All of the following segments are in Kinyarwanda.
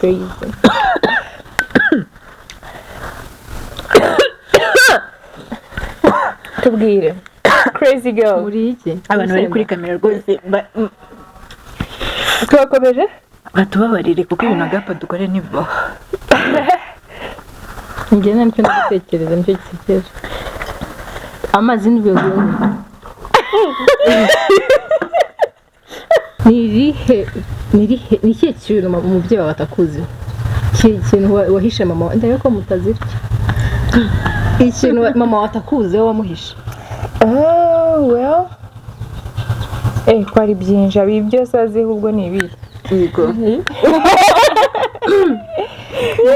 crazy. Tubwire. Crazy girl. muri iki abantu bari kuri kamera rwose Twakomeje? batubabarire kuko ibintu agapa dukore ntibibaho. njye nicyo ndatekereza nicyo gisekeje amazi n'ibigori nirihe kintu umubyeyi wawe atakuzi ikintu wahishe mama ndaye ko mutazirya ikintu mama watakuzi wowe wamuhishe Well. Kwari byinshi abi byose aziho ubwo ni ibi. Yego.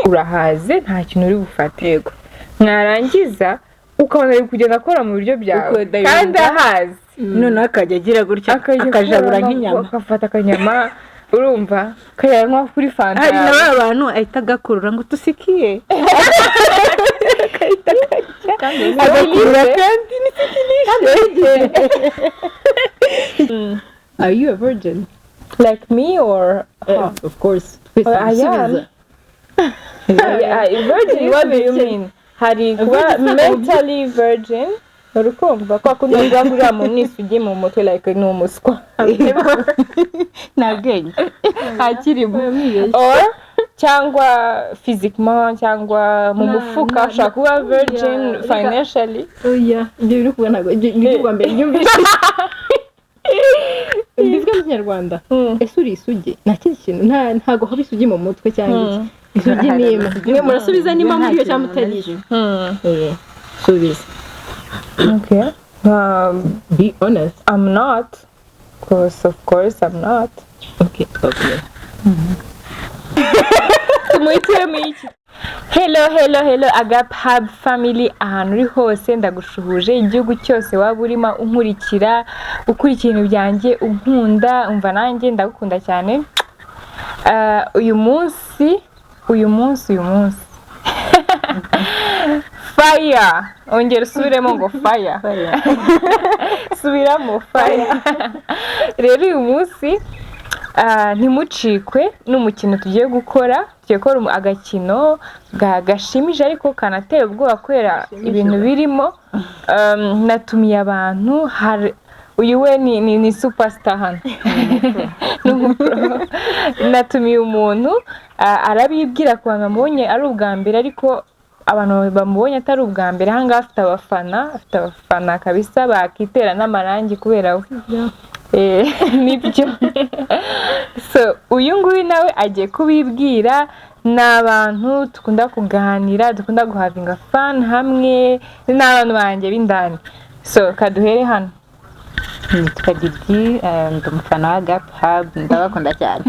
Urahaze nta kintu uri bufate yego. Mwarangiza ukabona ari kugenda akora mu buryo byawe kandi ahazi. None akajya agira gutya akajabura nk'inyama. Akafata akanyama urumva kayanywa kuri fanta. Hari n'abantu ahita agakurura ngo tusikiye. Are you a virgin? Like me or of course. I am. Virgin, what do you mean? Hari kuba mentally virgin. Urukumva kwa kundi ngangurira mu nisi ugiye mu mutwe like no muswa. Nabwenge. Akirimo. Or cyangwa physiquement cyangwa mu mufuka ushaka kuba virgin financially. Oya, ibyo biri kuba ntago ibyo kuba mbere nyumvise. Ndivwe mu Kinyarwanda. Ese uri isugi? Nta kindi kintu ntago haba isugi mu mutwe cyangwa iki. Isugi ni imwe murasubiza nimba muri iyo cyangwa mutagije. Subiza. Okay. Be honest. I'm not. Of course I'm not. Okay. Hello Agap Hub family ahantu uri hose ndagushuhuje igihugu cyose waba urimo unkurikira ukurikira ibintu byanjye unkunda umva nanjye ndagukunda cyane uyu munsi fire ongera usubiremo ngo fire subiramo fire rero uyu munsi ntimucikwe n'umukino tugiye gukora agakino gashimije ariko kanateye ubwoba kwera ibintu birimo natumiye abantu uyu we ni superstar hano natumiye umuntu arabibwira ko bamubonye ari ubwa mbere ariko abantu bamubonye atari ubwa mbere hanga afite abafana kabisa bakitera n'amarangi kubera we nibyo so uyu nguyu nawe agiye kubibwira n'abantu dukunda kuganira dukunda guhavinga fun hamwe n'abantu banjye b'indani so kaduhere hano nitwa Didi ndumufana wa Gap Hub ndabakunda cyane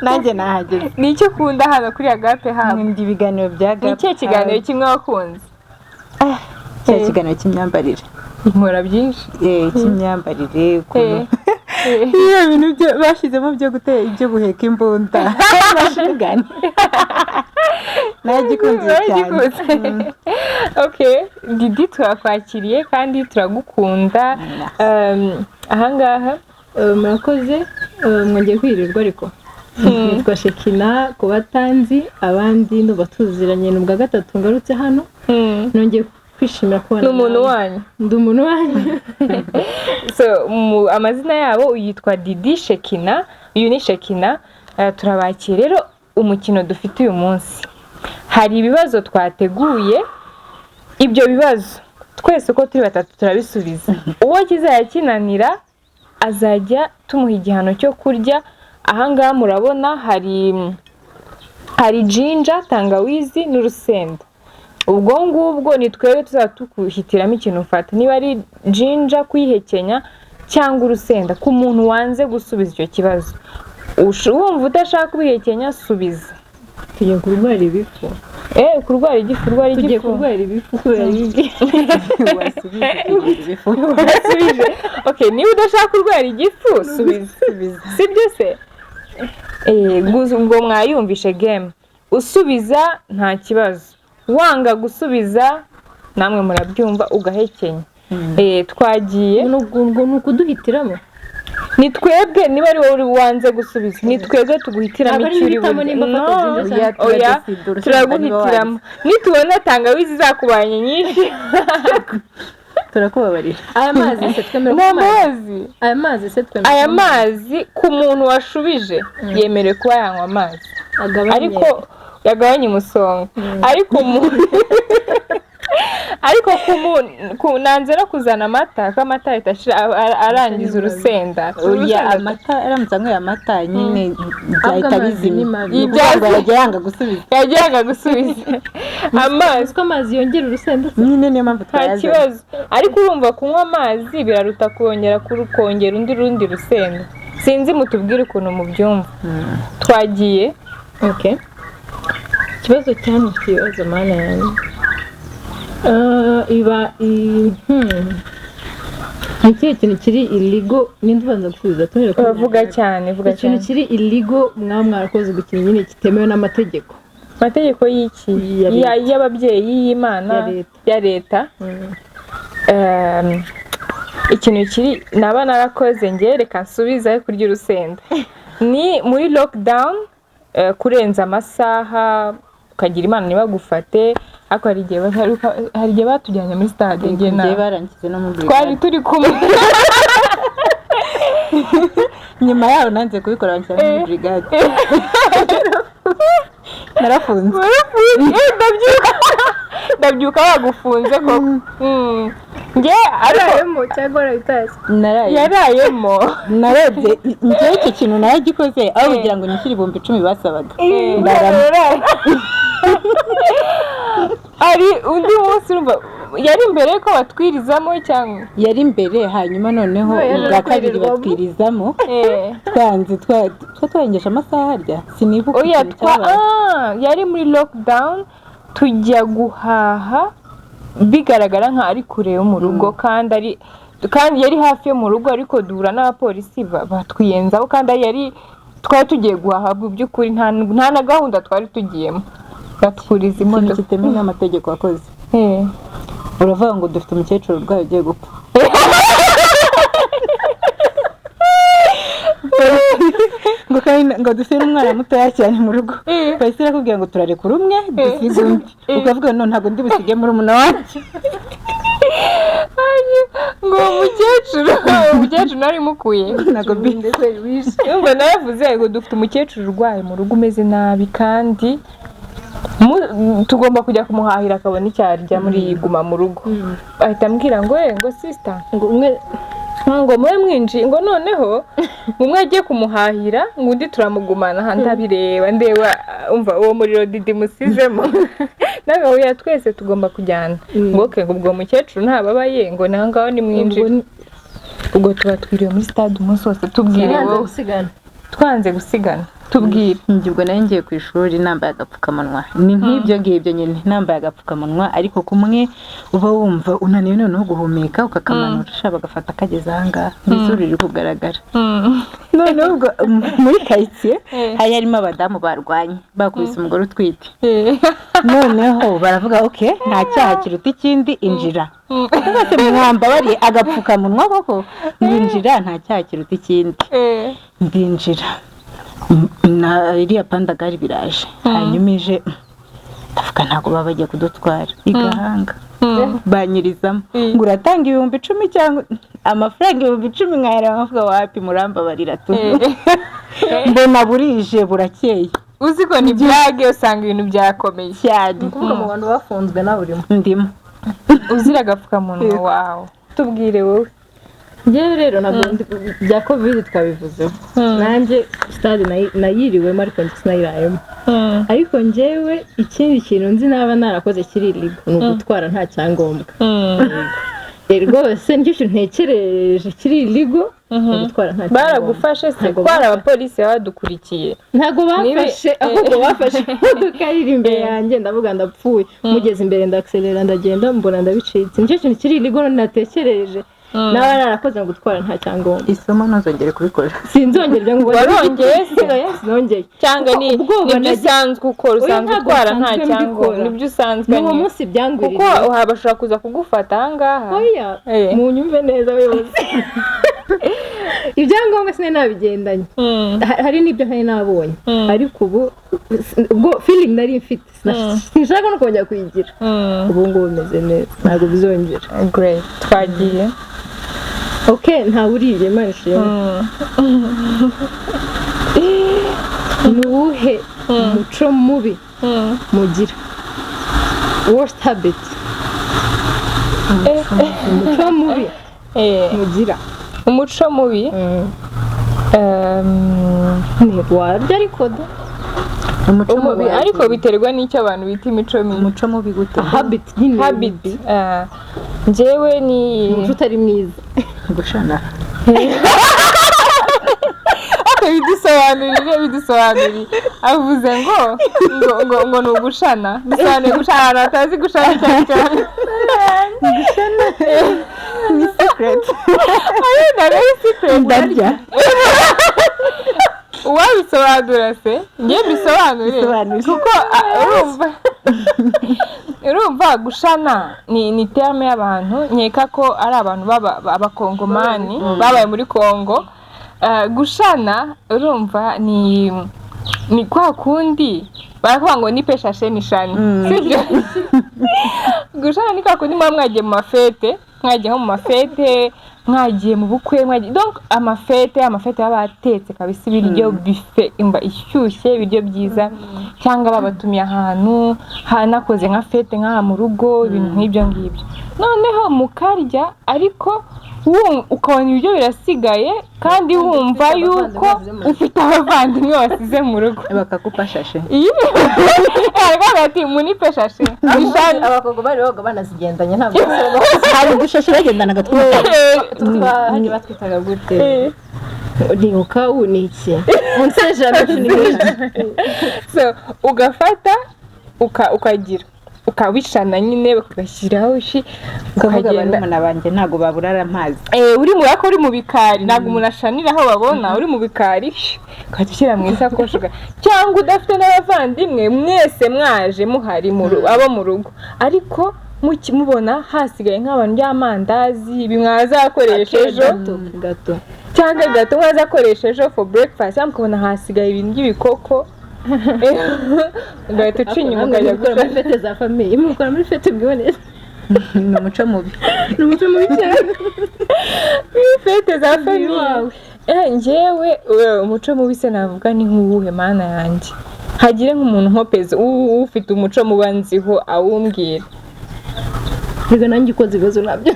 nanjye nahageze nicyo ukunda hano kuri Gap Hub ndi ibiganiro bya Gap nicyo kiganiro kimwe wakunze cya kiganiro cy'imyambarire inkora byinshi cy'imyambarire ukuntu iyo bintu bashyizemo byo gutera ibyo guheka imbunda bashingana nagikunze cyane okay Didi twakwakiriye kandi turagukunda ahangaha murakoze mwongeye kwirirwa ariko nitwa Shekina ku batanzi abandi n'ubatuziranye n'ubwa gatatu ngarutse hano nongeye kwishimira kubona n'umuntu wanyu ndi umuntu wanyu so amazina yabo uyitwa Didi Shekina uyu ni Shekina turabakiye rero umukino dufite uyu munsi hari ibibazo twateguye ibyo bibazo twese uko turi batatu turabisubiza uwo kizayakinanira azajya tumuha igihano cyo kurya ahangaha murabona hari ginger tangawizi n'urusenda ubwo ngubwo ni twebwe tuzatukuhitiramo ikintu ufata niba ari ginger kuyihekenya cyangwa urusenda ku muntu wanze gusubiza icyo kibazo wumva udashaka kubihekenya subiza tugiye kurwara ibifu kurwara igifu tugiye kurwara ibifu kubera ibyo wasubije okay niba udashaka kurwara igifu subiza sibyo se ubwo mwayumvishe game usubiza nta kibazo wanga gusubiza namwe murabyumva ugahekenya twagiye nuko duhitiramo ni twebwe niba ari wowe wanze gusubiza ni twebwe tuguhitiramo icyo uri burye oya turaguhitiramo nitubona tangawizi zakubanye nyinshi turakubabarira. aya mazi se twemerera aya mazi se twemerera aya mazi ku muntu washubije yemerewe kuba yanywa amazi ariko yagabanya umusonga ariko nanze no kuzana amata ko amata yitashira arangiza urusenda amata aramutse anyweye amata nyine byahita bizima yajyanga gusubiza amazi ko amazi yongera urusenda nyine niyo mpamvu nta kibazo ariko urumva kunywa amazi biraruta kongera urundi rusenda sinzi mutubwire ukuntu mubyumva twagiye ikibazo cyane kibazo mana yanjye ikihe kintu kiri illegal n'indubanza gusubiza vuga cyane ikintu kiri illegal mwarakoze gukina nyine kitemewe n'amategeko y'iki y'ababyeyi y'Imana ya leta ikintu kiri naba narakoze nge reka nsubiza kurya urusenda ni muri lockdown kurenza amasaha ukagira Imana ntibagufate ariko hari igihe batujyanye muri stade ngiye barangize no mu twari turi kumwe nyuma yaho nanze kubikora banshyira muri brigade narafunze ndabyuka bagufunze koko nge arayemo cyangwa arayitazi yarayemo narebye ngewe icyo kintu naragikoze aho kugira ngo nishyure 10,000 basabaga ari undi munsi urumva yari imbere ko batwirizamo cyangwa yari imbere hanyuma noneho ubwa kabiri batwirizamo twanze twarengeje amasaha harya sinibuka oya yari muri lockdown tujya guhaha bigaragara nka ari kure yo mu rugo kandi yari hafi yo mu rugo ariko duhura n'abapolisi batwiyenzaho kandi yari twari tugiye guhaha by'ukuri nta na gahunda twari tugiyemo batwuriza imodoka kitemewe n'amategeko wakoze uravuga ngo dufite umukecuru urwaye ugiye gupfa ngo dufite umwana mutoya cyane mu rugo bahise bakubwira ngo turarekura umwe dusize undi ukavuga none ntabwo ndi busige muri umuna wanjye ngo umukecuru nari mukuye ntabwo bindeze wishe yumva naravuze ngo dufite umukecuru urwaye mu rugo umeze nabi kandi tugomba kujya kumuhahira akabona icyarya muri yiguma mu rugo ahita ambwira ngo sister ngo mwe mwinji ngo noneho umwe agiye kumuhahira ngo undi turamugumana ndeba umva uwo muriro didi musizemo nagahuya twese tugomba kujyana ngo ubwo mukecuru ntababaye ngo nangaho ni mwinji ubwo tuba twiriwe muri stade umunsi wose tubwire wowe twanze gusigana tubwire ubwo nayo ngiye ku ishuri nambaye agapfukamunwa ni nk'ibyo ngibyo nyine nambaye agapfukamunwa ariko kumwe uba wumva unaniwe noneho guhumeka ukakamanura ushaka bagafata kageze ahangaha mbese riri kugaragara noneho ubwo muri karitsiye hari harimo abadamu barwanye bakubise umugore utwite noneho baravuga nta cyaha kiruta ikindi injira bose mwamba bari agapfukamunwa koko ndinjira nta cyaha kiruta ikindi ndinjira na iriya pandagari biraje hanyuma ije ndavuga ntabwo baba bagiye kudutwara igahanga banyirizamo ngo uratanga 10,000 cyangwa amafaranga 10,000 nkayara bavuga wapi murambabarira tu mbona burije burakeye uzi ko ni byage usanga ibintu byakomeye cyane kuko mu bantu bafunzwe na burimo ndimo uzira agapfukamunwa wawe tubwire wowe njyewe rero ntabwo bya covid twabivuzeho nanjye stade nayiriwemo ariko sinayirayemo ariko njyewe ikindi kintu nzi naba narakoze kiri illegal ni ugutwara nta cyangombwa rwose nicyo kintu ntekereje kiri illegal gutwara nta cyangombwa baragufashe se kwara abapolisi badukurikiye ntago bafashe ahubwo bafashe imodoka iri imbere yanjye ndavuga ndapfuye mugeze imbere ndakselera ndagenda mbona ndabicitse nicyo kintu kiri illegal natekereje nawe narakoze ngo gutwara nta cyangombwa isomo ntuzongere kubikora sinzongera ngo warongeye sinongeye cyangwa nibyo usanzwe ukora usanzwe utwara nta cyangombwa nibyo usanzwe n'uwo munsi byangwirije kuko bashobora kuza kugufata ahangaha oya munyumve neza yose ibyangombwa sinari nabigendanye hari n'ibyo ntari nabonye ariko ubwo feeling nari mfite sinshaka no kongera kuyigira ubu ngubu bimeze neza ntabwo bizongera great twagiye okay ntawe uriye Imana ishimwe ni uwuhe umuco mubi mugira worst habit umuco mubi mugira umuco mubi warya ariko da umuco mubi ariko biterwa n'icyo abantu bita imico mibi umuco mubi gute habit nyine habit njyewe ni umuco utari mwiza gushana bidusobanurire avuze ngo ni ugushana bisobanuye gushana abantu batazi gushana cyane gushana ni secret ari secret ndarya uwabisobanura se ngiye bisobanure kuko urumva gushana ni terme y'abantu nkeka ko ari abantu b'abakongomani babaye muri Kongo gushana urumva ni kwa kundi baravuga ngo ni peshashe nishani sibyo gushana ni kwa kundi mwagiye mu mafete mwagiye mu mafete mwagiye mu bukwe mwagiye donc amafete baba batetse kabisa ibiryo buffet imba ishyushye ibiryo byiza cyangwa babatumiye ahantu hanakoze nka fete nka mu rugo ibintu nk'ibyo ngibyo noneho mukarya ariko ukabona ibiryo birasigaye kandi wumva yuko ufite abavandimwe wasize mu rugo bakakupa shashe ati muni peshashe abakobwa bari boga banazigendanye ntabwo hari udushashe bagendanaga hajye batwitaga gute nibuka uniki unseje so ugafata ukagira ukabishana nyine bagashyiraho ukagenda abana banjye ntago baburara amazi uri mu yako uri mu bikari ntago umuntu ashanira aho babona uri mu bikari ukadushyira mu isakoshi cyangwa udafite n'abavandimwe mwese mwaje muhari abo mu rugo ariko mubona hasigaye nk'abantu by'amandazi bimwazakoresha ejo gato cyangwa gato mwazakoresha ejo for breakfast cyangwa mukabona hasigaye ibintu by'ibikoko ugahita uca inyuma ukajya gukora muri fete za famiye mukora muri fete bwiboneye ni umuco mubi cyane muri fete za famiye njyewe umuco mubi se navuga ni nk'uwuhe mana yanjye hagire nk'umuntu nkopeza ufite umuco muba nziho awumbwira rega nanjye ukoze ibibazo nabyo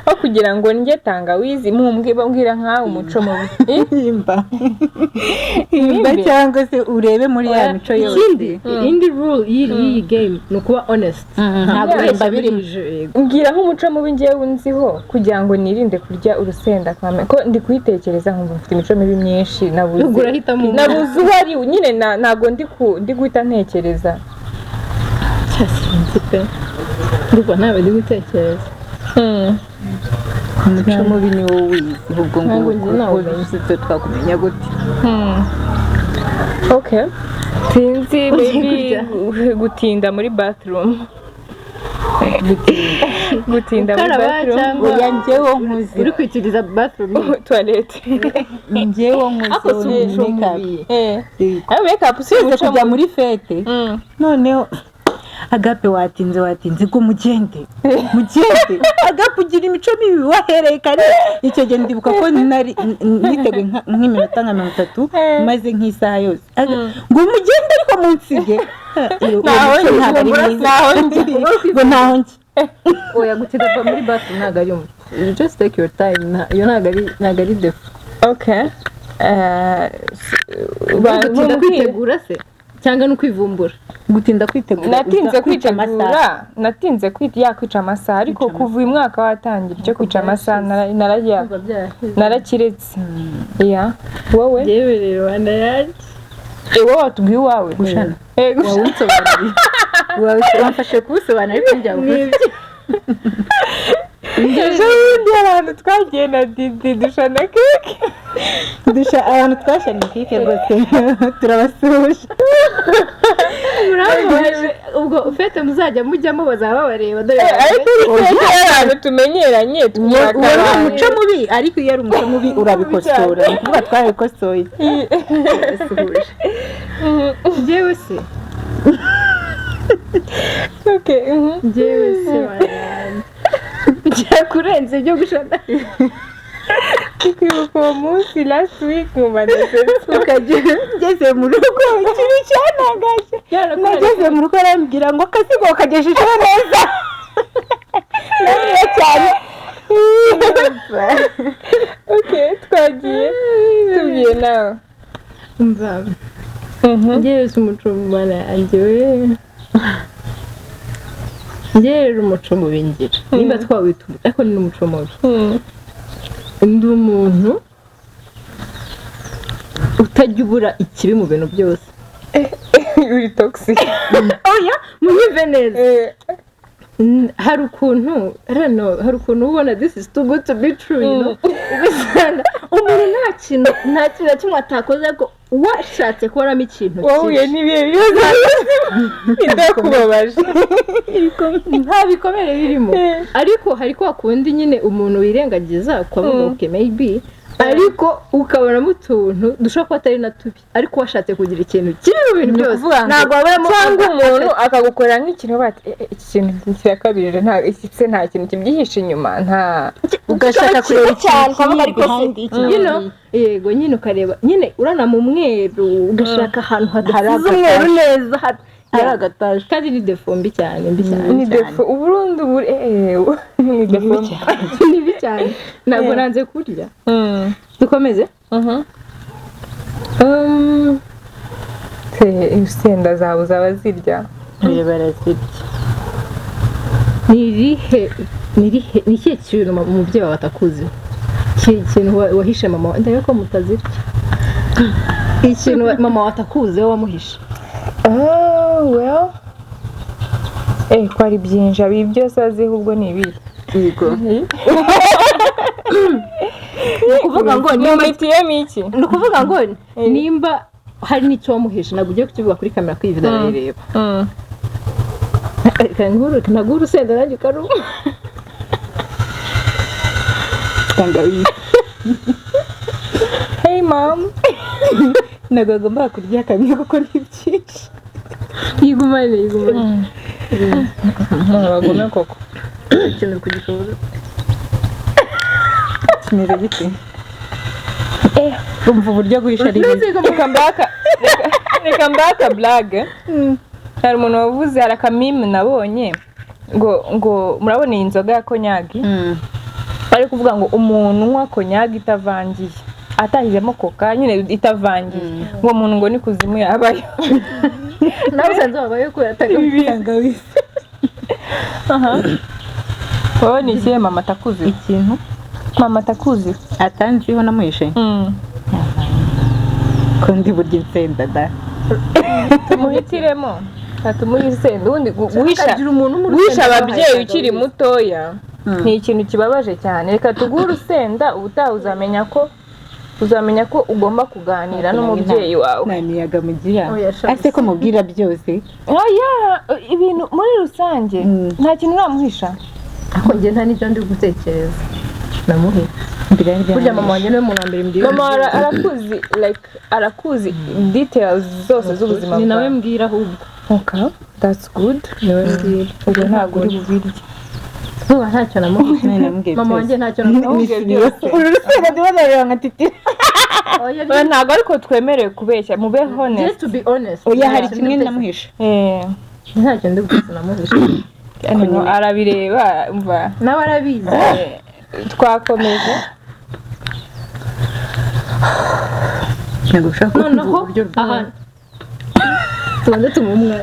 aho kugira ngo njye tangawizi mbwira nkawe umuco mubi imba cyangwa se urebe muri ya mico yose indi rule y'iyi game ni ukuba honest ntabwo imba birimo mbwira nk'umuco mubi njyewe unziho kugira ngo nirinde kurya urusenda ko ndi kuyitekereza nkumva mfite imico mibi myinshi nabuze uwo ari nyine ntabwo ndi guhita ntekereza cyasi pe ndumva ntabwo ndi gutekereza umuco mubi ni wowe wizi ubwo ngubwo twe twakumenya gute okay sinzi baby gutinda muri bathroom gutinda muri bathroom oya njyewe nkuzi uri kwitiriza bathroom toilette njyewe nkuzi makeup si kujya muri fete noneho agape watinze ngo mugende agape ugira imico mibi wahereye kare icyo gihe ndibuka ko niteguye nk'iminota nka 30 maze nk'isaha yose ngo mugende ariko munsige naho njye oya gutinda muri bathroom ntabwo ari umwe just take your time iyo ntabwo ari defu okay gutinda kwitegura se cyangwa no kwivumbura gutinda kwitegura natinze kwica amasaha ariko kuva uyu mwaka watangira cyo kwica amasaha narakiretse wowe yewe rero wana yanjye wowe watubwiye uwawe gushana wamfashe kubusobanura ariko njyavuze ejo bundi abantu twagiye na didi dushana keke abantu twashanye keke rwose turabasuhuje muramubaje ubwo ufite muzajya mujyamo bazaba babareba dore ariko abantu tumenyeranye wari umuco mubi ariko iyo ari umuco mubi urabikosora ni ukuvuga twabikosoye njyewe se njyewe se bijya kurenza ibyo gushaka kwibuka uwo munsi last week mu manifesto ukagera ngeze mu rugo ikintu cyantangaje nageze mu rugo arambwira ngo akasigo kagejejeho neza neza cyane twagiye tubwiye nawe mva njyewe se umuco mu mana yanjye we njyewe umuco mubi ngira nimba twawita ariko ni umuco mubi ndi umuntu utajya ubura ikibi mu bintu byose uri toxic oya mubive neza hari ukuntu ubona this is too good to be true you know umuntu nta kintu na kimwe atakoze ko washatse kuboramo ikintu wowe nibiye bibazo bidakubabaje nta bikomere birimo ariko hari kwa kundi nyine umuntu wirengagiza ukavuga okay maybe ariko ukabonamo utuntu dushobora kuba atari na tubi ariko washatse kugira ikintu kiri mu bintu byose ntabwo waburamo cyangwa umuntu akagukorera nk'ikintu bati iki kintu kirakabije nta kintu kibyihishe inyuma nta ugashaka kureba ikintu ariko yego nyine ukareba nyine urana mu mweru ugashaka ahantu hadasize umweru neza hari agataje kandi ni defo mbi cyane ni defo uburundi ni defo ni mbi cyane ntabwo nanze kurya dukomeze insenda zawe zaba zirya barazirya ni ikihe kintu umubyeyi wawe atakuzi ikintu wahishe mama wawe ndabona ko mutazirya ikintu mama wawe atakuzi wowe wamuhishe ko ari byinshi ibi byose aziho ubwo ni ibi yego ukuvuga ngo ni mitiyemo iki ni ukuvuga ngo nimba hari n'icyo wamuhishe ntabwo ugiye kukivuga kuri kamera ko iyi video arayireba ntabwo urusenda nanjye ukaruma tangawizi hey mom ntabwo agomba kurya kamwe kuko ni byinshi yigumane bagome koko ikintu kugishobora kimeze gite umva uburyo guhisha ari reka mbaka blague hari umuntu wavuze hari akamimi nabonye ngo murabona iyi nzoga ya konyagi bari kuvuga ngo umuntu unywa konyagi itavangiye atahizemo koka nyine itavangiye uwo muntu ngo ni kuzimu yabayo nawe usanze wabaye ko tangawizi wowe ni ikihe mama atakuzi ikintu mama atakuzi atanziho namuhishe ko ndi burya insenda da tumuhitiremo tumuhe insenda ubundi guhisha ababyeyi ukiri mutoya ni ikintu kibabaje cyane reka tuguhe urusenda ubutaha uzamenya ko ugomba kuganira n'umubyeyi wawe nta miyaga mugira ase ko mubwira byose ibintu muri rusange nta kintu uramuhisha ariko njye nta n'ibyo ndi gutekereza namuhe burya mama wanjye niwe muntu wa mbere mbwira mama arakuzi details zose z'ubuzima ni nawe mbwira ahubwo okay that's good niwe mbwira ubwo ntabwo uri bubirye vuba ntacyo namuhishe mama wanjye ntacyo namuhishe uru rusenda ndibonareba nka titi ntabwo ariko twemerewe kubeshya mube honest just to be honest oya hari kimwe namuhishe ntacyo ndi gusa namuhishe arabireba umva nawe arabizi twakomeje ntabwo ushaka kumva uburyo aha tubanze tumuha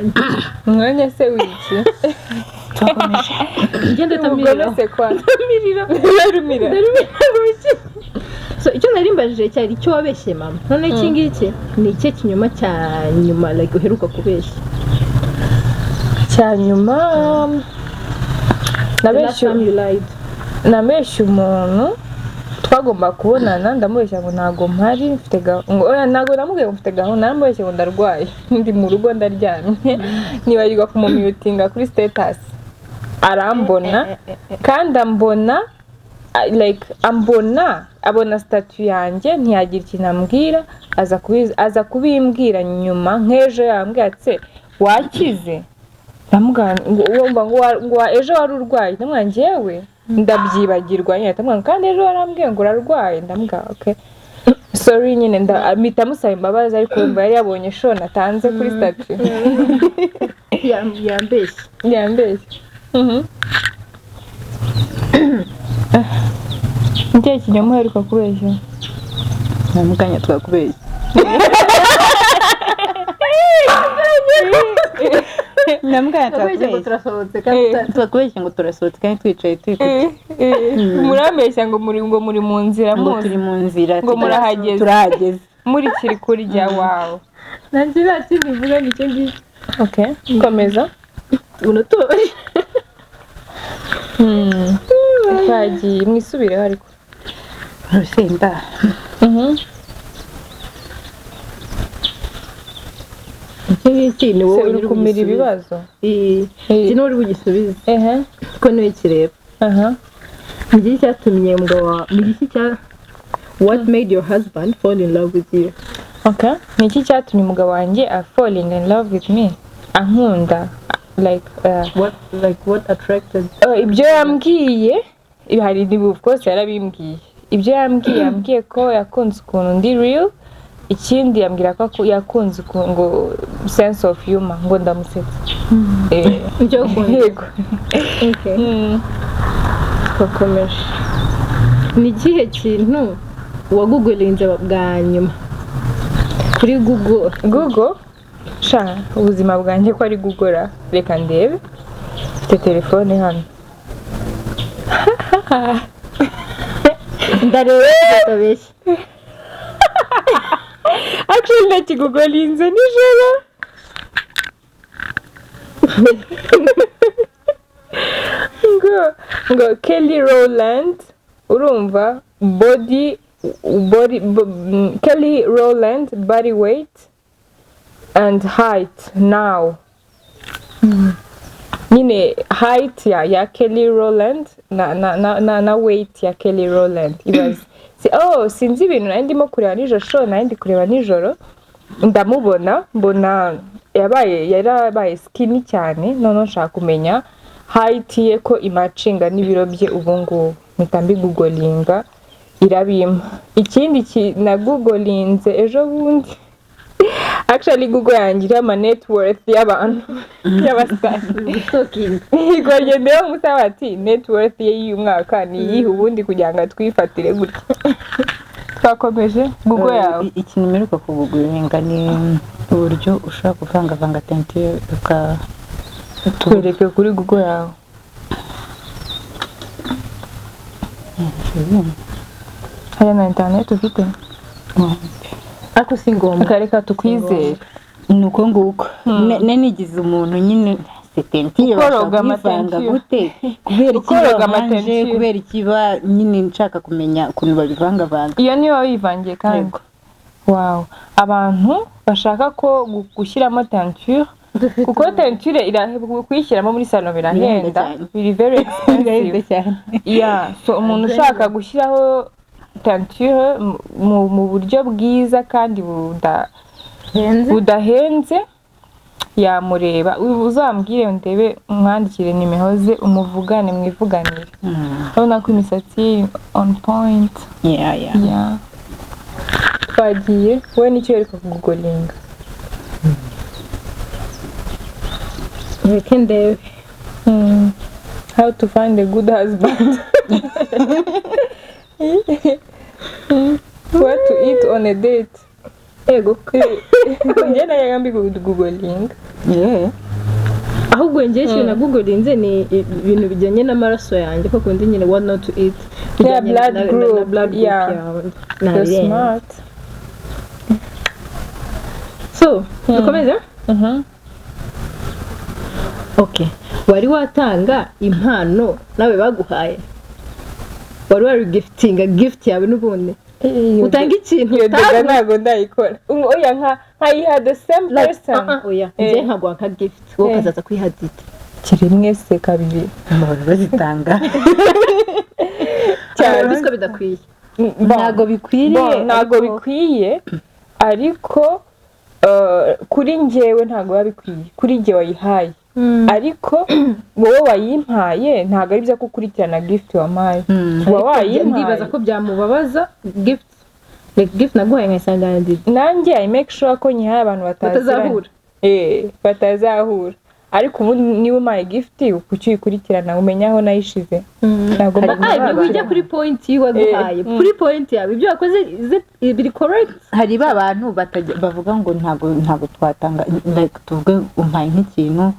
umwanya se w'iki twakomeje ngende tamirira so icyo narimbajije cyari icyo wabeshye mama none iki ngiki ni icyo kinyuma cya nyuma like uheruka kubeshya cya nyuma nabeshye umuntu twagomba kubonana ndamubeshya ngo ntago mpari mfite ngo oya ntago namubwiye ngo mfite gahunda namubeshye ngo ndarwaye ndi mu rugo ndaryamye nibagirwa kumumyutinga kuri status arambona kandi ambona like abona statut yanjye ntiyagira ikintu ambwira aza kubimbwira nyuma nk'ejo yambwiye ati wakize ndamugana ngo ejo wari urwaye ndamubwira njyewe ndabyibagirwa nyine ndamubwira kandi ejo warambwiye ngo urarwaye ndamubwira okay sorry nyine mpita musaba imbabazi ariko yumva yari yabonye show natanze kuri statut yambeshye Njye kinyoma heruka kubeshya namuganya twakubeshya namuganya twakubeshya ngo turasohotse kandi twicaye murambeshya ngo muri mu nzira ngo turi mu nzira ngo turahageze muri kiri kurya wawe nanjye nta bivuga nicyo ngicyo okay komeza unatubari twagiye mwisubireho ariko urusenda iki ni wowe uri kumira ibibazo iki ni uri bugisubize kuko niwe kireba ni iki cyatumye what made your husband fall in love with you? Okay, ni iki cyatumye umugabo wanjye falling in love with me ankunda what attracted ibyo yambwiye hari of course yarabimbwiye ibyo yambwiye ko yakunze ukuntu ndi real ikindi yambwira ko yakunze ngo sense of humor ngo ndamusetsa ibyo yego twakomeje ni ikihe kintu wagugulinze bwa nyuma kuri google sha ubuzima bwanjye ko ari gugora reka ndebe mfite telefone hano ndareba tutabeshya actually ndakigugolinze nijoro ngo Kelly Rowland urumva Kelly Rowland body weight and height now nyine height ya Kelly Rowland na weight ya Kelly Rowland ibaze sinzi ibintu nari ndimo kureba nijoro nari ndi kureba nijoro ndamubona mbona yarabaye skinny cyane none nshaka kumenya height ye ko imacinga n'ibiro bye ubu ngubu mpita mbigugolinga irabima ikindi na gugolinze ejo bundi actually Google yanjye iri ama net worth y'abantu y'abasitari igorye ndeho umusaba ati net worth ye y'umwaka ni iyihe ubundi kugira ngo twifatire gutya twakomeje Google yawe ikintu mperuka kugugulinga ni uburyo ushobora kuvangavanga tentire twereke kuri Google yawe hari na internet ufite ako si ngombwa reka tukwizere nuko nguko nigize umuntu nyine tentire bashaka gute kubera ikiba nyine nshaka kumenya ukuntu babivangavanga iyo niyo wivangiye kandi wow abantu bashaka ko gushyiramo teinture kuko teinture kuyishyiramo muri salon birahenda biri very expensive cyane so umuntu ushaka gushyiraho teinture mu buryo bwiza kandi budahenze yamureba uzambwire ndebe umwandikire nimehoze umuvugane mwivuganire urabona ko imisatsi on point twagiye we nicyo yereka kugugolinga reka ndebe how to find a good husband what to eat on a date ego njye nayo yambi kugugolinga ahubwo njye cyo na gugolinze ni ibintu bijyanye n'amaraso yanjye ko kundi nyine what not to eat blood group na smart so dukomeze okay wari watanga impano nawe baguhaye wari giftinga gift yawe n'ubundi utanga ikintu iyo dega ntabwo ndayikora oya nkayiha the same person oya njye nkaguha nka gift wowe ukazaza kwihadita kiri mwese kabiri amahoro bazitanga cyane biswe bidakwiye ntabwo bikwiye ariko kuri njyewe ntabwo biba bikwiye kuri njye wayihaye ariko wowe wayimpaye ntabwo ari byo gukurikirana gift wampaye uba wayimpaye ndibaza ko byamubabaza gift naguhaye nkayisangana ndidi nanjye I make sure ko nyihaye abantu batazahura batazahura ariko ubu niba umpaye gift kuki uyikurikirana umenya aho nayishize ntabwo ujya kuri point waguhaye kuri point yawe ibyo wakoze biri correct hari abantu bavuga ngo ntabwo twatanga like tuvuge umpaye nk'ikintu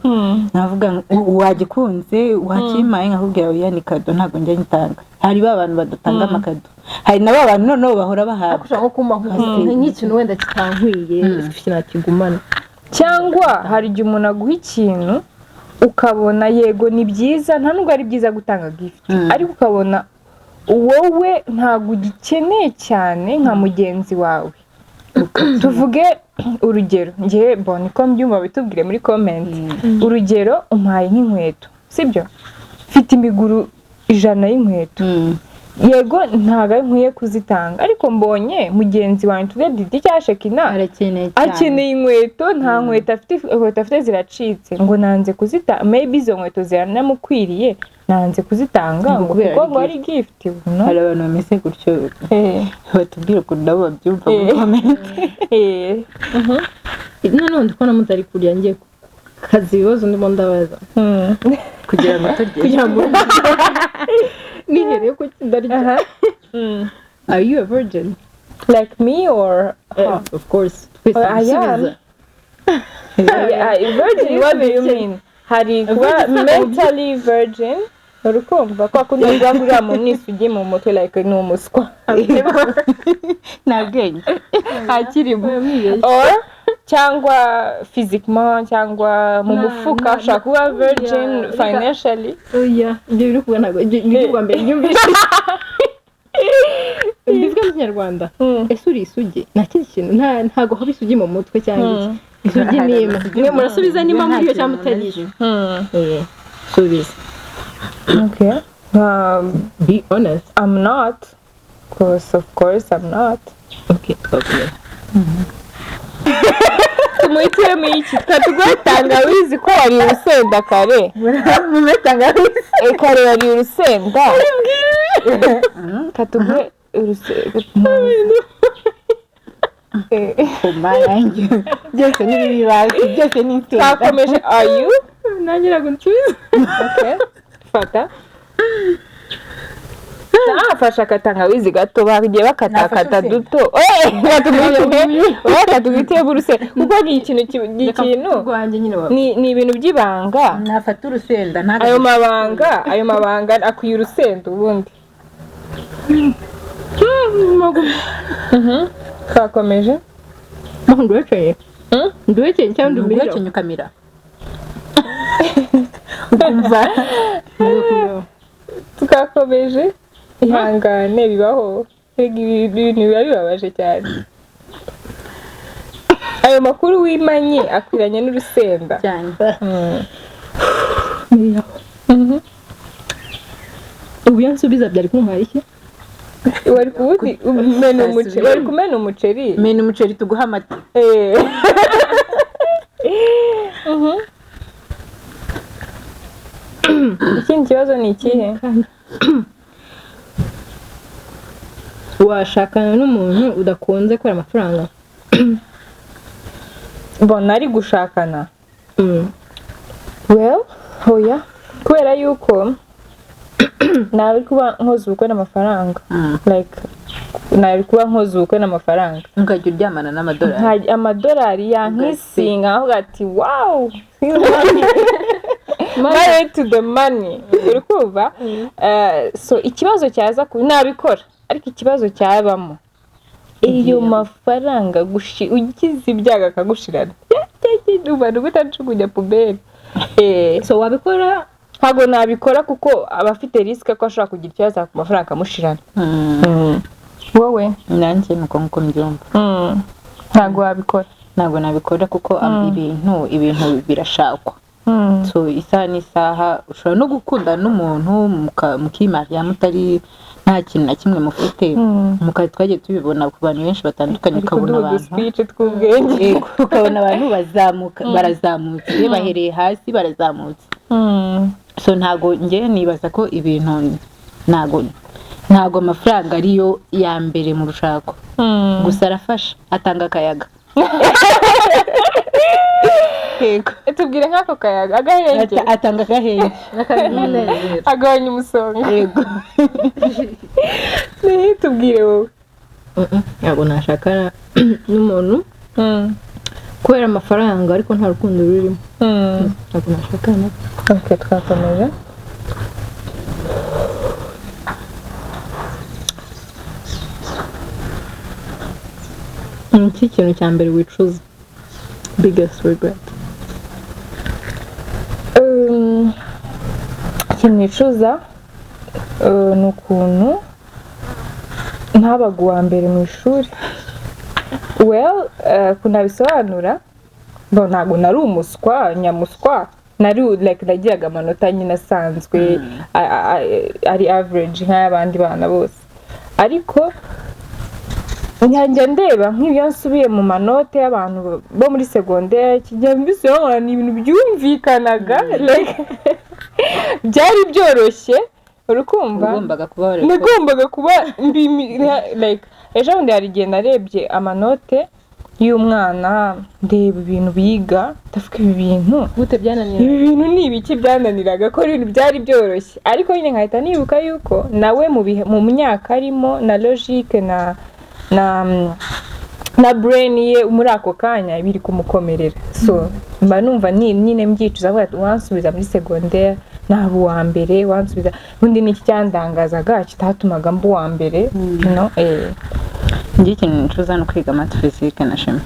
navuga wagikunze wakimaye nkakubwira oya ni kado ntabwo njya nyitanga hari abantu badatanga amakado hari nabo abantu noneho bahora bahabwa ushaka kumahuza nk'ikintu wenda kitankwiye kinakigumana cyangwa hari igihe umuntu aguha ikintu ukabona yego ni byiza nta nubwo ari byiza gutanga gift ariko ukabona wowe ntabwo ugikeneye cyane nka mugenzi wawe tuvuge urugero njye niko mbyumva bitubwire muri comment urugero umpaye nk'inkweto sibyo mfite imiguru 100 y'inkweto yego ntabwo nkwiye kuzitanga ariko mbonye mugenzi wanjye tuvuge Didi cyasheka akeneye inkweto nta nkweto afite ziracitse ngo nanze kuzitanga maybe izo nkweto ziranamukwiriye nanze kuzitanga kuko ngo ari gift hari abantu bameze gutyo batubwira ukuntu nabo babyumva muri comment none ndikubona mutari kurya ngiye kazi ibibazo ndimo ndabaza kugira ngo turye nihereye ko kidarya are you a virgin like me or of course virgin what do you mean hari kuba mentally virgin urukumva kwa kundi ngurira mu nisi ugiye mu mutwe like ni umuswa nabwenge akirimo or cyangwa physiquement cyangwa mu mufuka ushaka kuba virgin financially oya ibyo biri kubona ntabwo ibyo mbere nyumvise mbivuga mu kinyarwanda ese uri isugi nta kindi kintu ntago haba isugi mu mutwe cyangwa isugi ni imwe murasubiza niba muri iyo cyangwa mutariyo subiza okay be honest I'm not of course I'm not okay tumuhitiyemo iki twatuguhe tangawizi ko wari urusenda kare kare wari urusenda katuguhe urusenda byose ni ibibazo byose ni insenda twakomeje ayu nanjye ntabwo nsubiza fata afasha akatangawizi gato bagiye bakatakata duto bakatugitiye burusenda kuko ni ikintu ni ibintu by'ibanga nafata urusenda ayo mabanga akwiye urusenda ubundi twakomeje nduhekeye cyangwa nduhekeye ukamira twakomeje ihangane bibaho ibintu biba bibabaje cyane ayo makuru wimanye akwiranye n'urusenda cyane ubu yansubiza byari kuntwara iki wari kumena umuceri mena umuceri tuguha amata ikindi kibazo ni ikihe washakana n'umuntu udakunze kubera amafaranga mbona ari gushakana well hoya kubera yuko nawe kuba nkoze ubukwe n'amafaranga like nawe kuba nkoze ubukwe n'amafaranga ukajya uryamana n'amadolari amadolari yankisinga aho gati wow married to the money uri kumva so ikibazo cyaza nabikora ariko ikibazo cyabamo iyo mafaranga ugize ibyaga akagushirana ubana ubutacukunya puberi so wabikora ntabwo nabikora kuko aba afite risike ko ashobora kugira ikibazo ku mafaranga akamushirana. Wowe nanjye nuko nkuko mbyumva. ntabwo wabikora. Ntabwo nabikora kuko ibintu birashakwa. So isaha n'isaha ushobora no gukunda n'umuntu mukimariya mutari nta kintu na kimwe mufite, twagiye tubibona ku bantu benshi batandukanye, ukabona abantu ukabona abantu barazamutse bahereye hasi barazamutse. So ntago njye nibaza ko ibintu ntago amafaranga ariyo ya mbere mu rushako, gusa arafasha, atanga akayaga. Tubwire nk'ako kayaga agahenge, atanga agahenge agabanya umusonga. Yego tubwire wowe. Ntabwo nashakana n'umuntu kubera amafaranga ariko nta rukundo rurimo. Ntabwo nashakana. Okay, twakomeje. Iki kintu cya mbere wicuza, biggest regret? Ikintu nicuza ni ukuntu ntabaga uwa mbere mu ishuri. Kunabisobanura ntabwo nari umuswa nyamuswa, nari nagiraga amanota nyine asanzwe ari average nk'ay'abandi bana bose, ariko njya ndeba nk'iyo nsubiye mu manote y'abantu bo muri segonderi kijya mbisobanura ni ibintu byumvikanaga, byari byoroshye urukumva. Nagombaga kuba ejo bundi hari igihe narebye amanote y'umwana ndeba ibintu biga, ndavuga ibi bintu gute byananiraga, ibi bintu ni ibiki byananiraga ko ibintu byari byoroshye, ariko nyine nkahita nibuka yuko nawe mu myaka arimo na logique na brain ye muri ako kanya biri kumukomerera. So mba numva nyine mbyicuza avuga ati wansubiza muri segonderi naba uwa mbere, wansubiza ubundi n'iki cyandangazaga kitatumaga mba uwa mbere. Njye ikintu nicuza no kwiga math physique na chimie.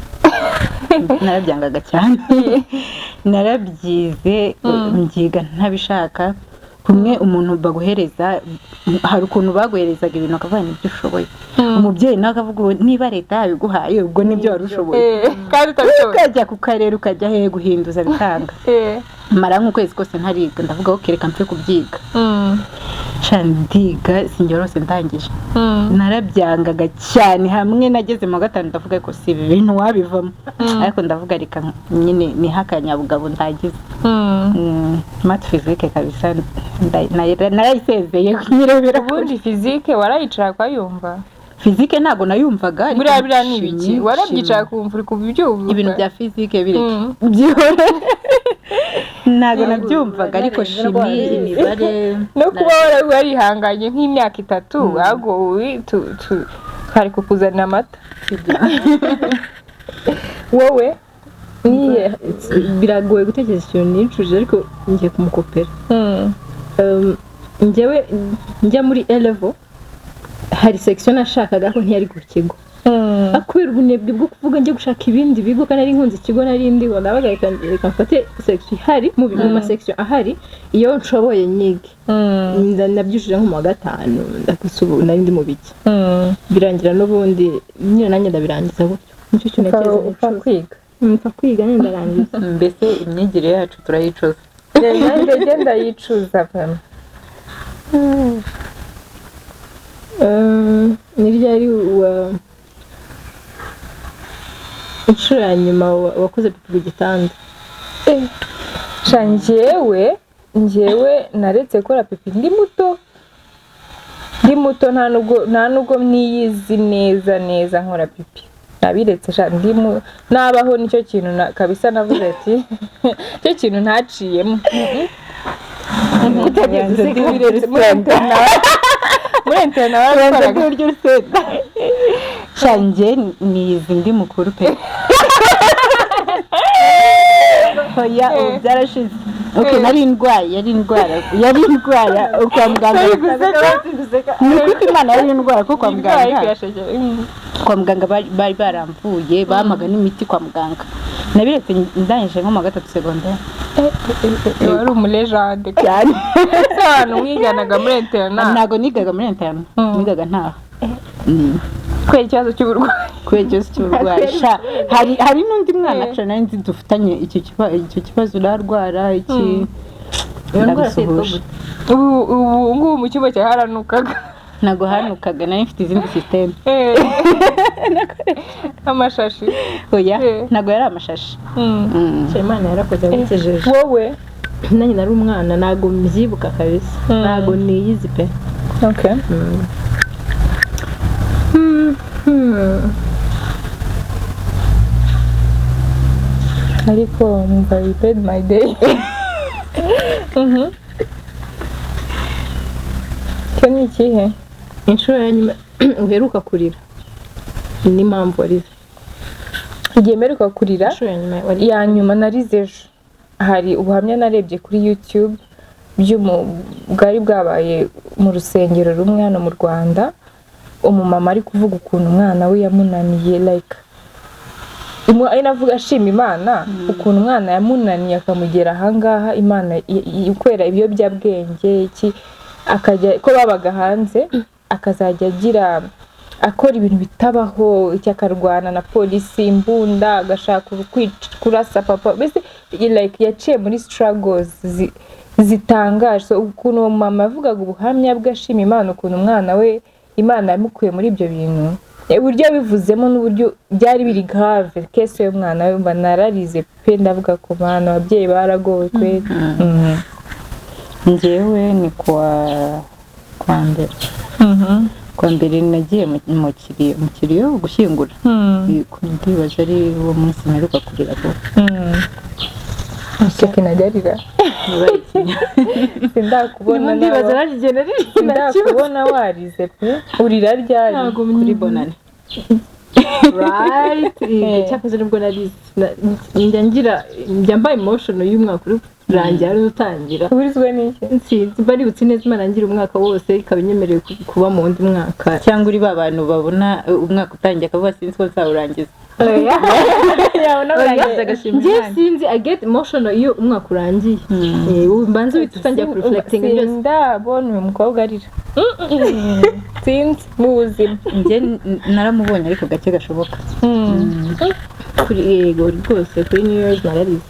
Narabyangaga cyane, narabyize mbyiga ntabishaka. Kumwe umuntu baguhereza, hari ukuntu baguherezaga ibintu akavuga n'ibyo ushoboye, umubyeyi nawe akavuga niba leta yabiguhaye ubwo nibyo wari ushoboye, kandi utabishoboye ukajya ku karere ukajya he guhinduza bitanga. Mara nk'ukwezi kose ntariga, ndavuga ko kereka mfe kubyiga. Ndiga sinjyorose ndangije, narabyangaga cyane, hamwe nageze mu gatanu ndavuga ko si ibintu wabivamo, ariko ndavuga reka nyine nihakanyabugabo ndagize. Math physique kabisa narayisezeye nyirebera. Ubundi physique warayicara kwayumva? Physique ntago nayumvaga, buriya ni ibiki warabyicara kumva uri kubyumva ibintu bya physique bireke byihore. Ntago nabyumvaga, ariko chimie imibare no kuba warihanganye nk'imyaka 3 ahubwo twari kukuzanira amata. Wowe niye biragoye gutekereza ikintu nicuje, ariko ngiye kumukopera. Njyewe njya muri A-level hari section nashakaga ko ntiyari ku kigo, akubera ubunebwe bwo kuvuga njye gushaka ibindi bigo kandi ari nkunze ikigo nari ndiho, nabaga reka mfate section hari mu ma section ahari iyo nshoboye nyige. Nabyujije nko mu wa 5 ndakasubu nari ndi mu biki, birangira n'ubundi nyine nanjye ndabirangiza gutyo. Nicyo cyo nakeza kwiga, mfa kwiga ndarangiza. Mbese imyigire yacu turayicuza. Nanjye ndayicuza pam. Niryari inshuro ya nyuma wakoze pipi ku gitanda? Njyewe naretse gukora pipi ndi muto, nta nubwo niyizi neza nkora pipi, nabiretse nabaho. Nicyo kintu kabisa navuze ati cyo kintu ntaciyemo. Kutabizi biretse muri internet warakoraga uryo rusenda. Shanje nizi ndi mukuru pe. Oya byarashize. Okay, yari indwara kwa muganga. Nuko Imana yari indwara ko kwa muganga. kwa muganga bari baramvuye bamaga n'imiti kwa muganga nabiretse ndangije nko mu gatatu secondaire wari umulejade cyane abantu mwiganaga muri internet ntago nigaga muri internet nigaga ntaho kubera ikibazo cy'uburwayi hari n'undi mwana cyane nzi dufitanye icyo kibazo urarwara iki ubu mu cyumba cyaharanukaga ntago hanukaga nari mfite izindi system amashashi oya ntago yari amashashi Imana yarakoze abikejeje wowe nanjye nari umwana ntago mbyibuka kabisa ntago niyizi pe okay ariko numva you paid my day cyo ni ikihe inshuro ya nyuma uheruka kurira n'impamvu warize igihe mperuka kurira inshuro ya nyuma warize ya nyuma narize ejo hari ubuhamya narebye kuri YouTube bwari bwabaye mu rusengero rumwe hano mu Rwanda umumama ari kuvuga ukuntu umwana we yamunaniye like navuga ashima Imana ukuntu umwana yamunaniye akamugera ahangaha Imana ikwera ibiyobyabwenge iki akajya ko babaga hanze akazajya agira akora ibintu bitabaho akarwana na polisi imbunda agashaka kurasa papa mbese like yaciye muri struggles zitangaje so ukuntu uwo mama yavugaga ubuhamya bw'ashima Imana ukuntu umwana we Imana yamukuye muri ibyo bintu uburyo bivuzemo n'uburyo byari biri grave kese yo mwana we mba nararize pe ndavuga ko bana ababyeyi baragowe kwe njyewe ni kwa mbere kwa mbere nagiye mu kiriyo gushyingura ndibaza ari uwo munsi mperuka kurira ko useke najarira sindakubona ndibaza narigena sindakubona warize pe urira ryari kuri bonane right cyakoze nibwo narize njya mbaye emotion y'umwaka uri rangira ari utangira uburizwe n'iki nsinzi bari butsi neza Imana ngira umwaka wose ikaba inyemereye kuba mu wundi mwaka cyangwa uri bantu babona umwaka utangiye akavuga sinzi ko nzawurangiza njye sinzi I get emotional iyo umwaka urangiye mbanza uhita utangira kureflecting byose ndabona uyu mukobwa arira sinzi mu buzima njye naramubonye ariko gake gashoboka kuri yego rwose kuri New Year's nararize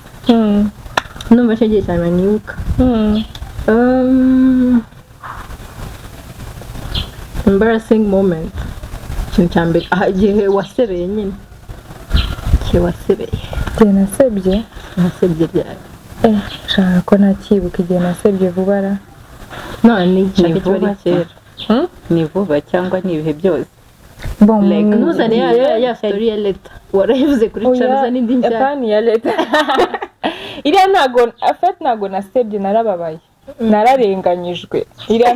numva cyagiye cyane nibuka embarrassing moment ikintu cya mbere igihe wasebeye nyine igihe wasebeye nasebye ryari shaka ko ntakibuka igihe nasebye vuba ra none igihe cyari kera ni vuba cyangwa ni ibihe byose ntuzane ya story ya leta warayivuze kuri Charles n'indi njya ya leta iriya ntago nasebye narababaye nararenganyijwe iriya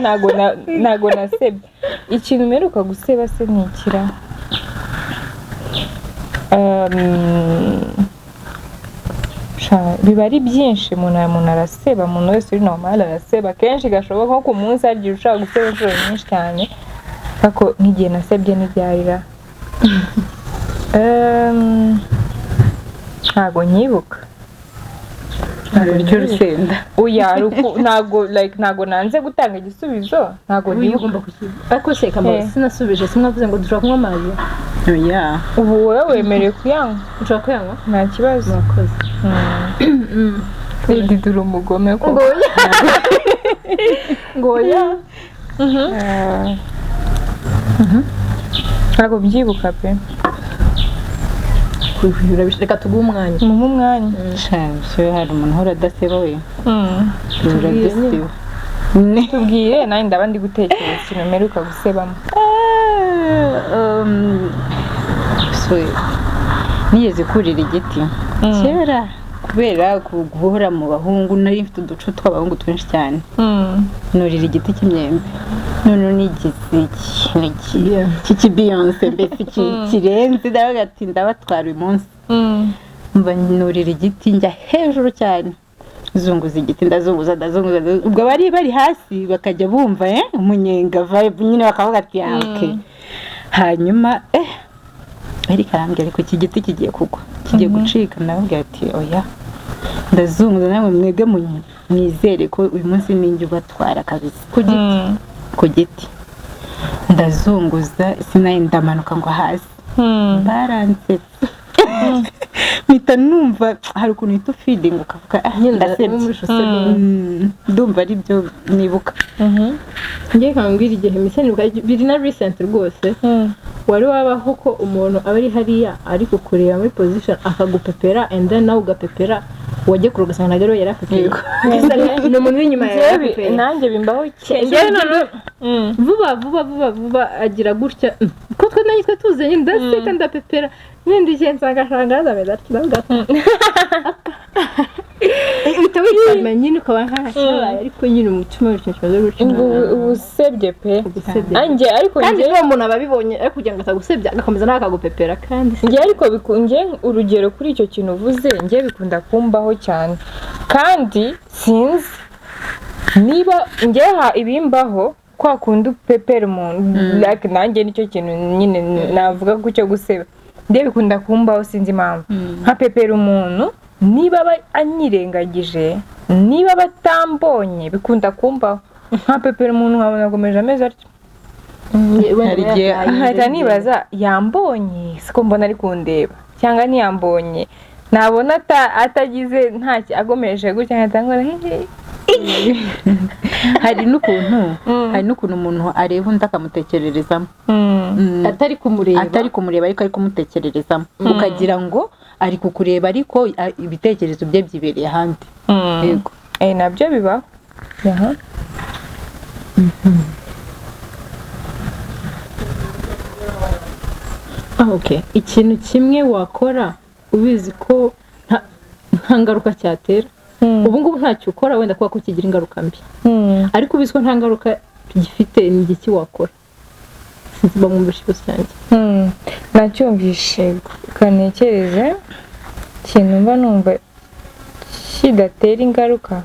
ntago nasebye ikintu mperuka guseba se nikira biba ari byinshi umuntu araseba umuntu wese uri normal araseba kenshi gashoboka nko ku munsi agiye ushaka guseba inshuro nyinshi cyane ariko nk'igihe nasebye n'ibyarira ntago nyibuka uryo rusenda ntago nanze gutanga igisubizo ntago ugomba kukivuga ariko se kamara sinasubije simwavuze ngo dushobora kunywa amazi ubu wowe wemerewe kuyanywa ushobora kuyanywa nta kibazo mwakoze didura umugome ko ngoya ntago byibuka pe reka tuguhe umwanya muhe umwanya hari umuntu uhora adaseba we tubwire nanjye ndaba ndi gutekereza ikintu mperuka gusebamo nigeze kurira igiti kera kubera guhora mu bahungu nari mfite uduco tw'abahungu twinshi cyane nurira igiti cy'imyembe none nigeze ikintu cy'ikibiyonse mbese kirenze ndavuga ati ndabatwara uyu munsi mba nurira igiti njya hejuru cyane zunguza igiti ndazunguza ubwo bari hasi bakajya bumva umunyenga vibe nyine bakavuga ati okay hanyuma bari karambye ariko iki giti kigiye kugwa kigiye gucika nababwira ati oya ndazunguza namwe mwege mwizere ko uyu munsi ninjye ubatwara kabisa ku giti ndazunguza sinaye ndamanuka ngo hasi baransetse mpita numva hari ukuntu uhita feeling ukavuga ndasebye ndumva ari byo nibuka ngiye kambwira igihe misanibuka biri na recent rwose wari wabaho ko umuntu aba ari hariya ari kukureba muri position akagupepera and then nawe ugapepera wajye kuruga ugasanga nagero yarapepeye ni umuntu w'inyuma yarapepeye nanjye bimbaho vuba agira gutya ko twe nahitwe tuzanye ndaseka ndapepera n'indi gihe nsanga zameze ati ndavuga bitawitama nyine ukaba nk'ahabaye ariko nyine umutima w'icyo kibazo gutyo ubusebye pe anjye ariko kandi uwo muntu ababibonye ariko kugira ngo atagusebya agakomeza nawe akagupepera kandi njye ariko bikunje urugero kuri icyo kintu uvuze njye bikunda kumbaho cyane kandi sinzi niba njye ibimbaho kwa kundi upepera umuntu like nanjye nicyo kintu nyine navuga ko cyo guseba njye bikunda kumbaho sinzi impamvu nka pepera umuntu niba anyirengagije niba batambonye bikunda kumbaho nka pepera umuntu nkabona akomeje ameze atyo nkahita nibaza yambonye siko mbona ari kundeba cyangwa ntiyambonye nabona atagize ntacyo agomeje gutya nkahita nkora hari n'ukuntu umuntu areba undi akamutekererezamo atari kumureba ariko ari kumutekererezamo ukagira ngo ari kukureba ariko ibitekerezo bye byibereye ahandi yego nabyo bibaho okay ikintu kimwe wakora ubizi ko nta ngaruka cyatera ubu ngubu ntacyo ukora wenda kuba ko kigira ingaruka mbi ariko ubizi ko nta ngaruka gifite ni igiki wakora sinzi bamwumvisha ikibazo cyanjye nacyumvishe ukanekereze ikintu mba numva kidatera ingaruka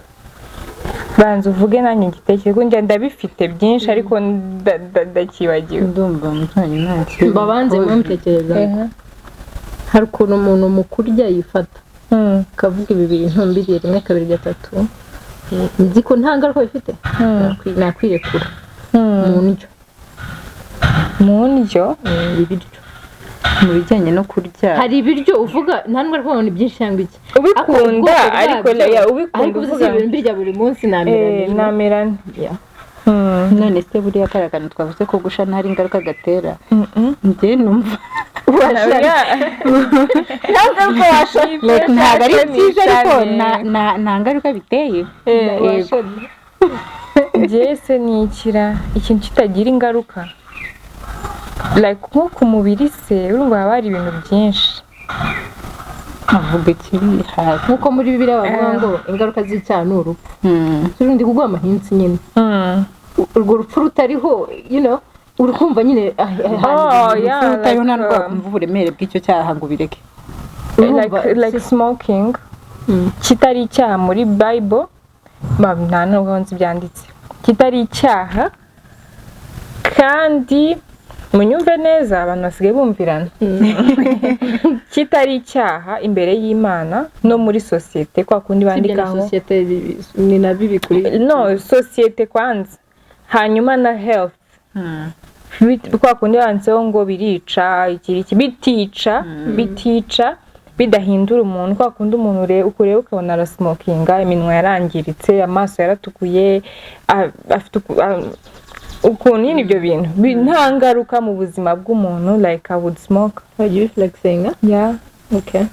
banza uvuge nanjye ngitekereze njya ndabifite byinshi ariko ndakibagiwe ndumva mutanye ntacyo babanze mutekereza hari ukuntu umuntu mu kurya yifata kavuga ibi bintu mbiriye 1 2 3 nzi ko nta ngaruka bifite nakwirekura mu ndyo ibiryo mu bijyanye no kurya hari ibiryo uvuga nta ndwara ko ni byinshi cyangwa iki ubikunda ariko ubikunda uvuga ibintu mbirya buri munsi namerane none se buriya karakantu twavuze ko gushana hari ingaruka gatera njye numva ntabwo ari byiza ariko nta ngaruka biteye byese ni ikintu kitagira ingaruka like nko ku mubiri se urumva haba hari ibintu byinshi avuga ikiri hafi nkuko muri bibiliya bavuga ngo ingaruka z'icyaha ni urupfu turundi kuguha amahinsi nyine urwo rupfu rutariho urukumva nyine rutariho nta ndwara kumva uburemere bw'icyo cyaha ngo ubireke like smoking kitari icyaha muri bible nta nubwo nzi byanditse kitari icyaha kandi munyumve neza abantu basigaye bumvirana kitari icyaha imbere y'Imana no muri societe kwa kundi bandikaho societe ni nabibi kuri no societe kwanza hanyuma na health kwa kundi banditseho ngo birica ikiriki bitica bidahindura umuntu kwa kundi umuntu ukureba ukabona arasmokinga iminwa yarangiritse amaso yaratukuye afite ukuntu nyine ibyo bintu nta ngaruka mu buzima bw'umuntu like I would smoke. Are you flexing? Yeah. Okay.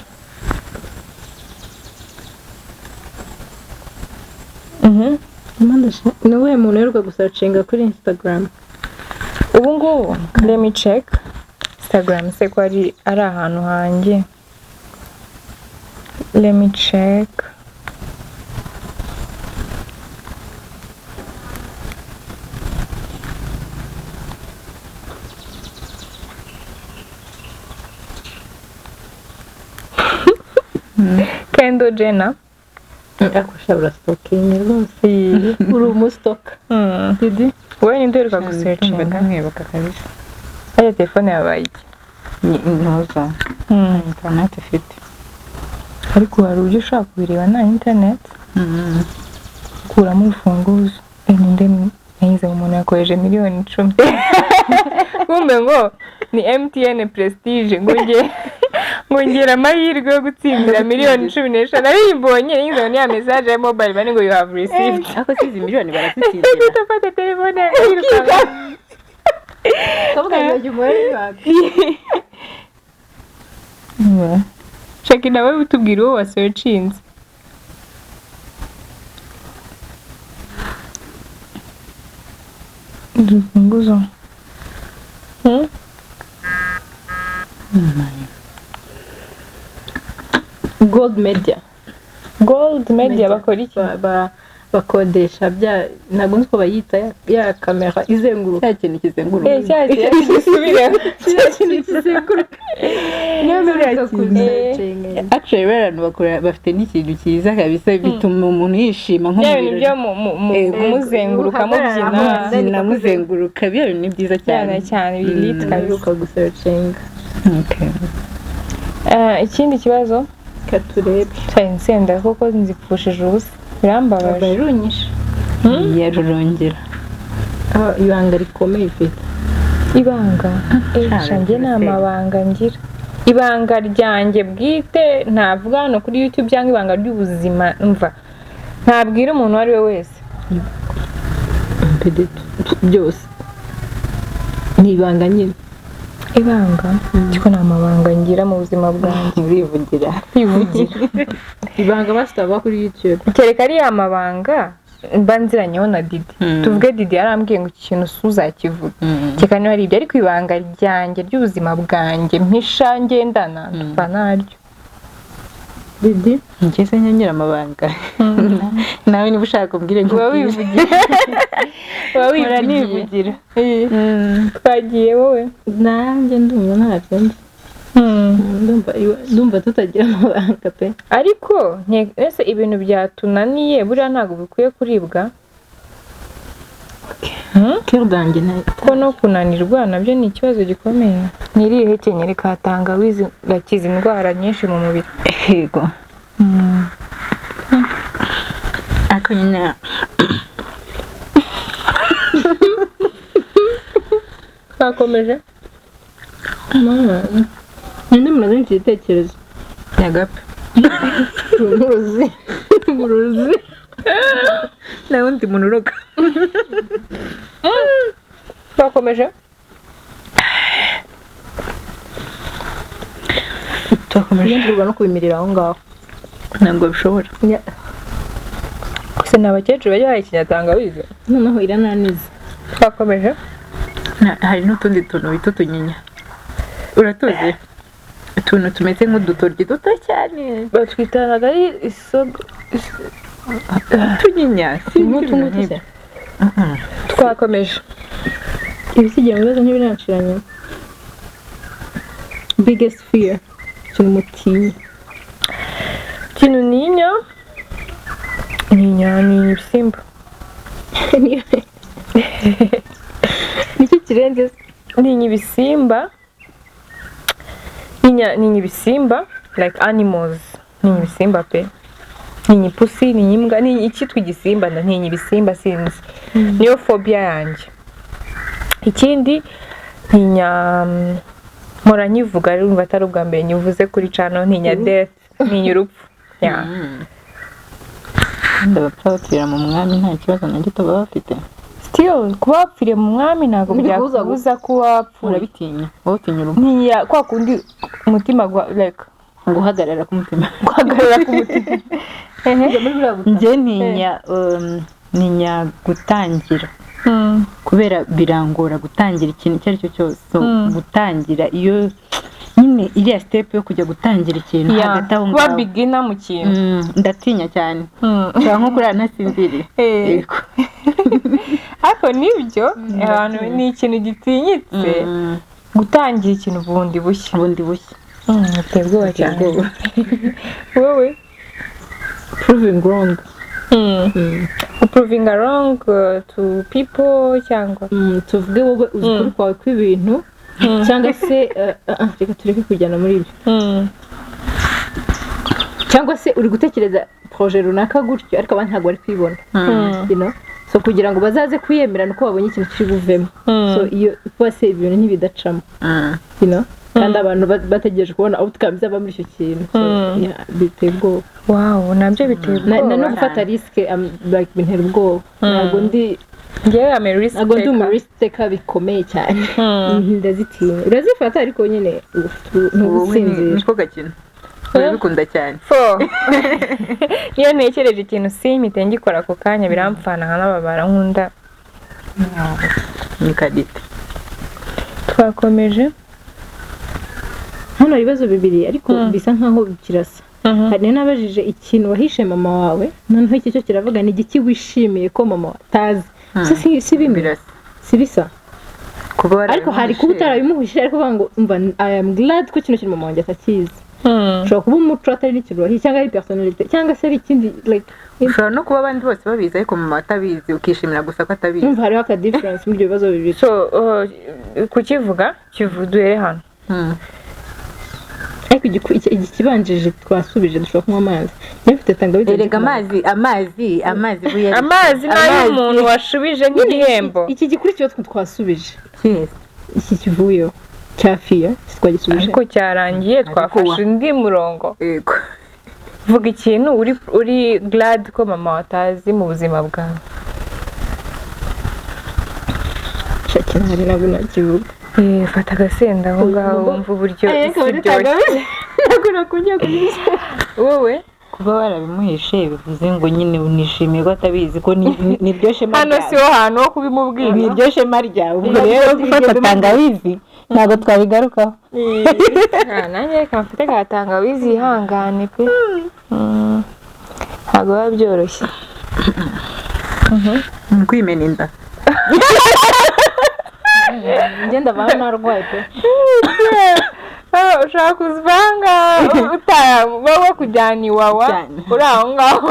ni uwuhe muntu uheruka gusacinga kuri Instagram? ubu ngubu let me check Instagram se ko ari ahantu hanjye. Let me check. Kendall Jenner. Akushabura stalking rwose. Uri umustoka. Didi. Wowe ni nderuka gusearchinga ndamwibuka kabisa. Aya telefone yabaye. ntuza internet ifite ariko hari uburyo ushobora kubireba nta internet ukuramo urufunguzo ninde nahize umuntu yakoresheje miliyoni 10 kumbe ngo ni MTN Prestige ngongera amahirwe yo gutsindira miliyoni 15 nabibonye yizo ni ya message ya mobile bani ngo you have received ako sizi miliyoni barazitsindira utafata telefone yiruka kavuga ngo jumuri baki Shaki nawe utubwira uwo wasearchinze urufunguzo Gold Media bakora iki bakodesha bya ntabwo nzi ko bayita ya kamera izenguruka cya kintu kizenguruka actually abantu bakora bafite n'ikintu cyiza kabisa bituma umuntu yishima nko mu bintu byo muzenguruka mubyina muzenguruka byo ni byiza cyane bilitwa biruka gusearching ikindi kibazo katurebe nsenda koko nzipfushije ubusa birambabaje barunyisha yarurongera ibanga rikomeye ifite ibanga njye nta mabanga ngira ibanga ryanjye bwite ntavuga hano kuri YouTube cyangwa ibanga ry'ubuzima mva ntabwira umuntu uwo ari we wese byose ni ibanga nyine ibanga ariko nta mabanga ngira mu buzima bwanjye urivugira ibanga basitaba kuri YouTube kereka ari amabanga mba nziranyeho na Didi tuvuge Didi yarambwiye ngo iki kintu uzakivuga keka niba ari ibyo ariko ibanga ryanjye ry'ubuzima bwanjye mpisha ngendana mva naryo Didi ngeze nyongera amabanga nawe niba ushaka kumbwire ngo wivugira twagiye wowe nanjye ndumva ntabyo ndumva tutagira amabanga pe ariko ese ibintu byatunaniye buriya ntabwo bikwiye kuribwa kirdange ko no kunanirwa nabyo ni ikibazo gikomeye nirihe kenyeri ka tangawizi gakiza indwara nyinshi mu mubiri yego ako nyine twakomeje ninde munaze n'igitekerezo nyagape muruzi nawe undi muntu uroga twakomeje ndumva no kubimirira aho ngaho ntabwo bishobora gusa ni abakecuru bajya baha ikinyatangawizi noneho irananiza twakomeje hari n'utundi tuntu bita utunyinya uratuzi utuntu tumeze nk'udutoryi duto cyane batwitaraga ari isogo utunyinya nk'utungutu twakomeje ibisigaye mu bibazo ntibiraciranye biggest fear ikintu mutinya ikintu ninya ni ibisimba nicyo kirenze ninya ibisimba ninya ibisimba like animals ninya ibisimba pe ninya ipusi ninya imbwa ninya icyitwa igisimba ninya ibisimba sinzi niyo phobia yanjye ikindi ninya mpora nyivuga urumva atari ubwa mbere nyivuze kuri cano ntinya death ntinya urupfu ndabapfa bapfira mu mwami nta kibazo na gito baba bafite still kuba wapfiriye mu mwami ntabwo byakubuza kuba wapfuye urabitinya wowe utinya urupfu ntinya kwa kundi umutima like guhagarara k'umutima njye ntinya gutangira kubera birangora gutangira ikintu icyo ari cyo cyose gutangira iyo nyine iriya step yo kujya gutangira ikintu hagati aho ngaho kuba beginner mu kintu ndatinya cyane nshobora nko kurara ntasinziriye ariko nibyo abantu ni ikintu gitinyitse gutangira ikintu bundi bushya biteye ubwoba cyane wowe proving wrong proving wrong to people cyangwa tuvuge wowe uzi ukuri kwawe kw'ibintu cyangwa se reka tureke kujyana muri ibyo cyangwa se uri gutekereza projet runaka gutyo ariko abandi ntabwo bari kwibona you know so kugira ngo bazaze kuyemera nuko babonye ikintu kiri buvemo so iyo bose ibintu ntibidacamo you know kandi abantu bategereje kubona outcome zaba muri icyo kintu biteye ubwoba wow nabyo biteye ubwoba no gufata risk like bintera ubwoba ntabwo ndi ngewe ame risk ntabwo ndi mu risk taker bikomeye cyane ndazitinya urazifata ariko nyine ntugusinzira niko gakina urabikunda cyane iyo ntekereje ikintu simpite ngikora ako kanya biramfana nkanababara nkunda ni kadite twakomeje hano ibibazo bibiri ariko bisa nkaho kirasa hari n'abajije ikintu wahishe mama wawe noneho iki cyo kiravuga ni igiki wishimiye ko mama atazi si bimwe si bisa ariko hari kuba utarabimuhishije ariko bavuga ngo umva I am glad ko kino kintu mama wanjye atakizi ushobora kuba umuco atari n'ikintu wahiye cyangwa ari personality cyangwa se ari ikindi like ushobora no kuba abandi bose babizi ariko mama atabizi ukishimira gusa ko atabizi umva hariho aka difference muri ibyo bibazo bibiri so kukivuga kivuduye hano ariko ikibanjije twasubije dushobora kunywa amazi nyafite tangawizi erega amazi nayo umuntu washubije nk'igihembo iki gikurikiyeho twasubije iki kivuyeho cyafiya twagisubije ariko cyarangiye twafashe undi murongo yego vuga ikintu uri glad ko mama watazi mu buzima bwawe shakira hari nabwo nakivuga fata agasenda aho ngaho wumva uburyo biryoshye nagura kujya kubiza wowe kuba warabimuhishe bivuze ngo nyine unishimiye ko atabizi ko niryo shema hano si ho hantu ho kubimubwira niryo shema ryawe ubwo rero gufata tangawizi ntabwo twabigarukaho nanjye reka mfite ka tangawizi yihangane pe ntabwo biba byoroshye kwimena inda ngenda bana narwaye pe ushaka kuzivanga baba kujyana iwawa uri aho ngaho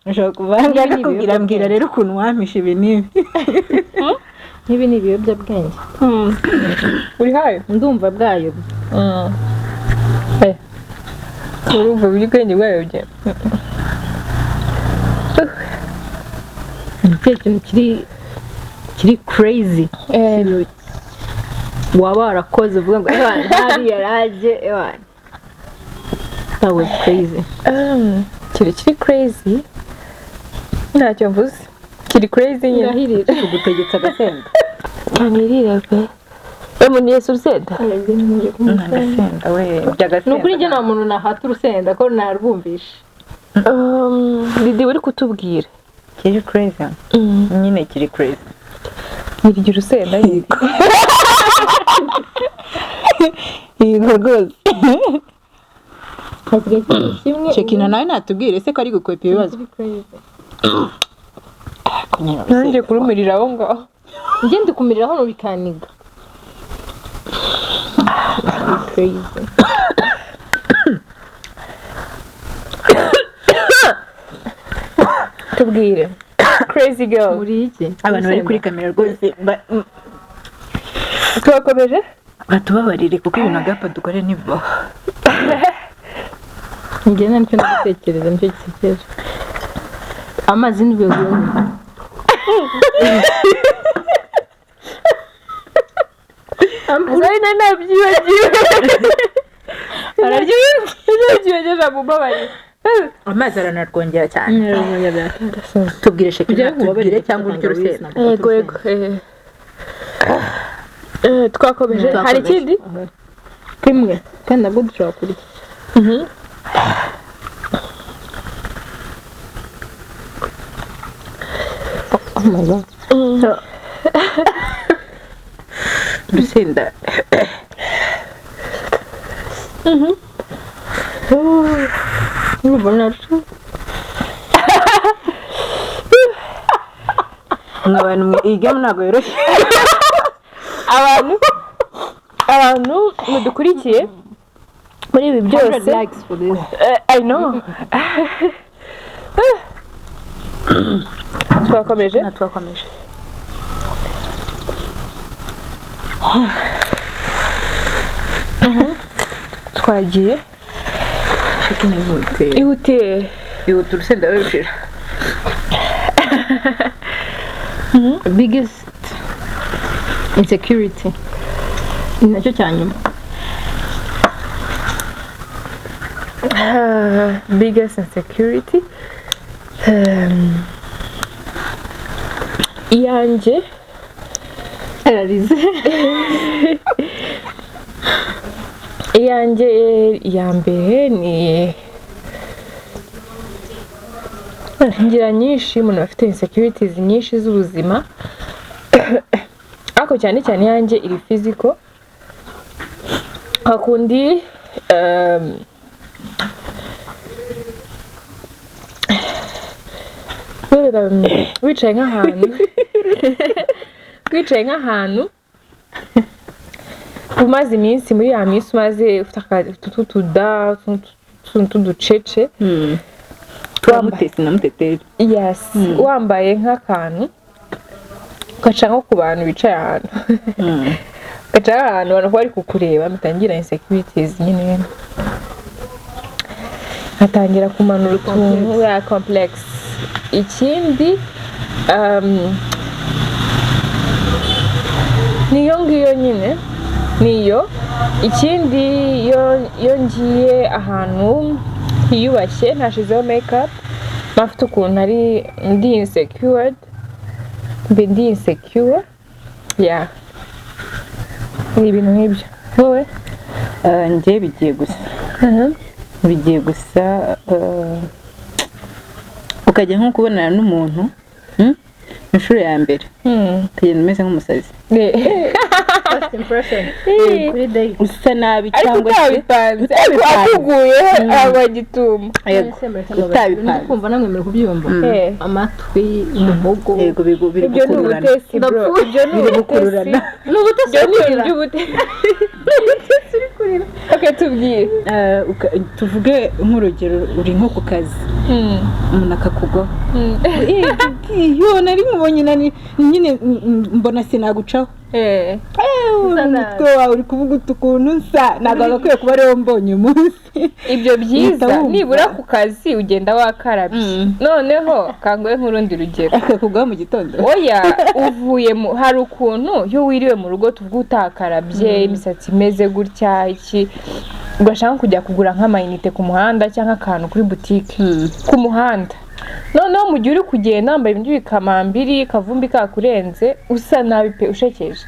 ushaka kuvanga akakubwira mbwira rero ukuntu wampishe ibi n'ibi nk'ibi ni ibiyobyabwenge uri hayo ndumva bwayo urumva ubwenge bwayobye ni ikintu kiri crazy waba warakoze uvuga ngo hariya raje that was crazy kiri crazy ntacyo mvuze kiri crazy nyine ngahirira kugutegetse agasenda nirira pe mu niyesu urusenda agasenda we by'agasenda nukuri njye nta muntu nahata urusenda ko narwumvishe Didi uri kutubwira kiri crazy nyine kiri crazy nirya urusenda yego rwose kimwe Shekina nawe natubwire se ko ari gukwepa ibibazo nanjye kurumirira aho ngaho njye ndikumirira hano bikaniga crazy tubwire crazy girl muri iki abantu bari kuri kamera rwose twakomeje batubabarire kuko ibintu agapa dukore ntibibaho njye nicyo ndagutekereza nicyo gisekeje amazi n'ibigori Nari nabyibagiwe araryoheje mubabari amazi aranarwongera cyane tubwire Shekina tubwire cyangwa uryo rusenda yego yego twakomeje hari ikindi kimwe kandi nabwo dushobora kurya oh my god urusenda urubona rutyo abantu iyi ntabwo yoroshye abantu mudukurikiye muri ibi byose I know twakomeje twagiye ihute ihute urusenda rushira. biggest insecurity nacyo cyanyuma. biggest insecurity iyanjye ararize iyanjye iya mbere ni ngira nyinshi, umuntu afite insecurities nyinshi z'ubuzima ariko cyane cyane iyanjye iri physical. hakundi wicaye nk'ahantu umaze iminsi muri ya minsi umaze ufite ututuda tuducece namuteteri. yes wambaye nk'akantu ugaca nko ku bantu bicaye ahantu ugaca ahantu abantu bari kukureba mutangira insecurities nyine hatangira kumanura utuntu ya complex. ikindi niyo ngiyo nyine niyo. ikindi iyo ngiye ahantu hiyubashye ntashizeho makeup mafite ukuntu ari ndi insecure yeah ni ibintu nk'ibyo. wowe njye bigiye gusa ukajya nko kubonana n'umuntu inshuro ya mbere ukagenda umeze nk'umusazi first impression kuri day usa nabi ariko cyangwa se utabipanze ariko akuguyeho abagituma utabipanze. kumva namwe muri kubyumva amatwi umuhogo yego biri ibyo ni gukururana. ubutesi bro, ibyo ni ubutesi uri kurira. Okay, tubwire tuvuge nk'urugero uri nko ku kazi umuntu akakugwaho yo nari nkubonye nyine mbona sinagucaho umutwe wawe uri kuvuga ukuntu nsa ntabwo agakwiye kuba ariwo mbonye umunsi. ibyo byiza nibura ku kazi ugenda wakarabye. noneho kangoye nk'urundi rugero akakugwaho mu gitondo oya uvuye hari ukuntu iyo wiriwe mu rugo tuvuga utakarabye imisatsi imeze gutya iki ugashaka kujya kugura nk'amayinite ku muhanda cyangwa akantu kuri butike ku muhanda. noneho mu gihe uri kugenda wambaye ibintu bikamambiri kavumbi kakurenze usa nabi pe ushekeje.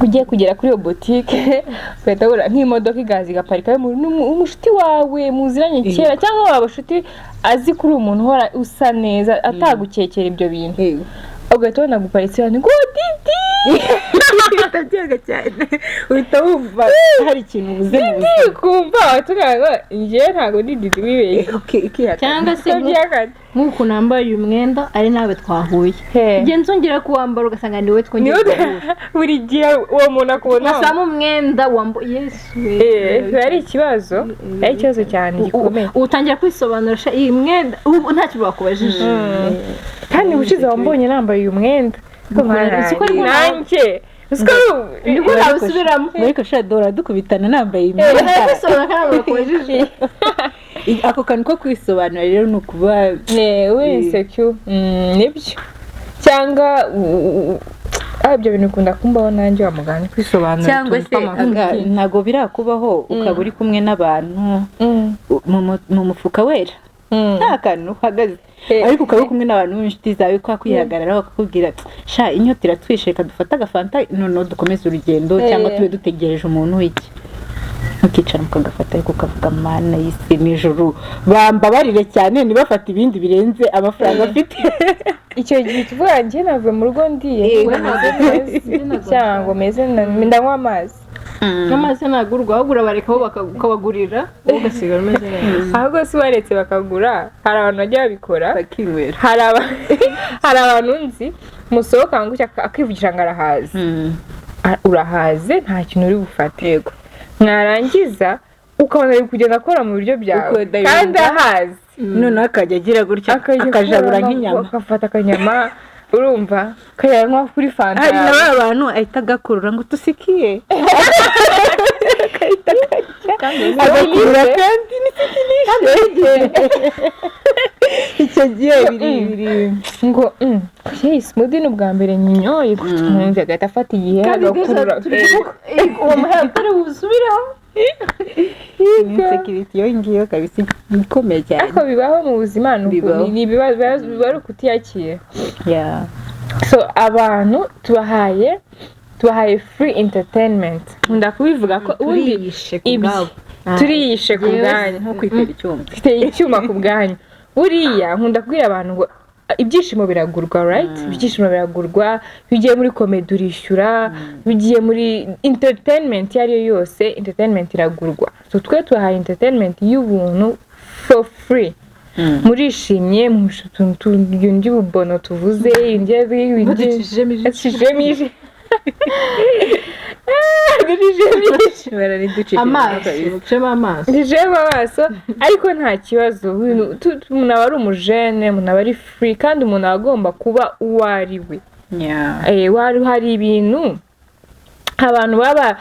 ugiye kugera kuri iyo butike ugahita ubura nk'imodoka igazi igaparika umushuti wawe muziranye kera cyangwa waba ushuti azi kuri umuntu uhora usa neza atagukekera ibyo bintu ugahita ubona guparitse hano ngo didi utabyenga cyane uhita wumva hari ikintu ubuze mu buzima kumva watuganga njyewe ntabwo ndi didi wibeye cyangwa se nk'uko nambaye umwenda ari nawe twahuye igihe nzongera kuwambara ugasanga ni wowe twongera guhura buri gihe uwo muntu akubona usanga umwenda wambaye yesu ari ikibazo cyane gikomeye utangira kwisobanurisha iyi mwenda ubu ntacyo bakubajije kandi ubushize wambonye nambaye uyu mwenda nanjye nibwo nabusubiramo ariko shadora dukubitana nambaye imyenda ako kantu ko kwisobanura rero ni ukuba insecure nibyo cyangwa ibyo bintu ukunda kumbaho nanjye wa muganga kwisobanura cyangwa se ntago birakubaho ukaba uri kumwe n'abantu mu mufuka wera nta kantu uhagaze ariko ukaba uri kumwe n'abantu b'inshuti zawe kwa kwihagararaho bakakubwira sha inyota iratwishe reka dufate agafanta noneho dukomeze urugendo cyangwa tube dutegereje umuntu w'iki ukicara mukagafata ariko ukavuga mana y'isi n'ijuru bambabarire cyane ntibafate ibindi birenze amafaranga afite. icyo gihe tuvuga njye navuye mu rugo ndiye cyangwa meze ndanywa amazi n'amazi nagurwa ahubwo urabarekaho bakabagurira wowe ugasigara umeze neza. ahubwo si baretse bakagura hari abantu bajya babikora bakinywera hari abantu nzi musohoka ngutya akivugisha ngo arahaze urahaze nta kintu uri bufate yego mwarangiza ukabona ari kugenda akora mu biryo byawe kandi ahazi noneho akajya agira gutya akajabura nk'inyama akafata akanyama urumva kayanywa kuri fanta hari n'abantu ahita agakurura ngo tusikiye agakura kandi icyo gihe biri ngo smoothie ni ubwa mbere nyinyoye nkumva agahita afata igihe agakurura uwo muhembwe wusubireho insecurity yo ngiyo kabisa ikomeye cyane ariko bibaho mu buzima ni biba ari ukutiyakira so abantu tubahaye free entertainment nkunda kubivuga ko ubundi turiyishe ku bwanyu nko kwitera icyuma icyuma ku bwanyu buriya nkunda kubwira abantu ngo ibyishimo biragurwa right ibyishimo biragurwa bigiye muri comedy urishyura bigiye muri entertainment iyo ari yo yose entertainment iragurwa so twe tubahaye entertainment y'ubuntu for free murishimye mutuntu y'ububono tuvuze indye amaso ariko nta kibazo umuntu aba ari umujene umuntu aba ari free kandi umuntu aba agomba kuba uwo ari we hari ibintu abantu baba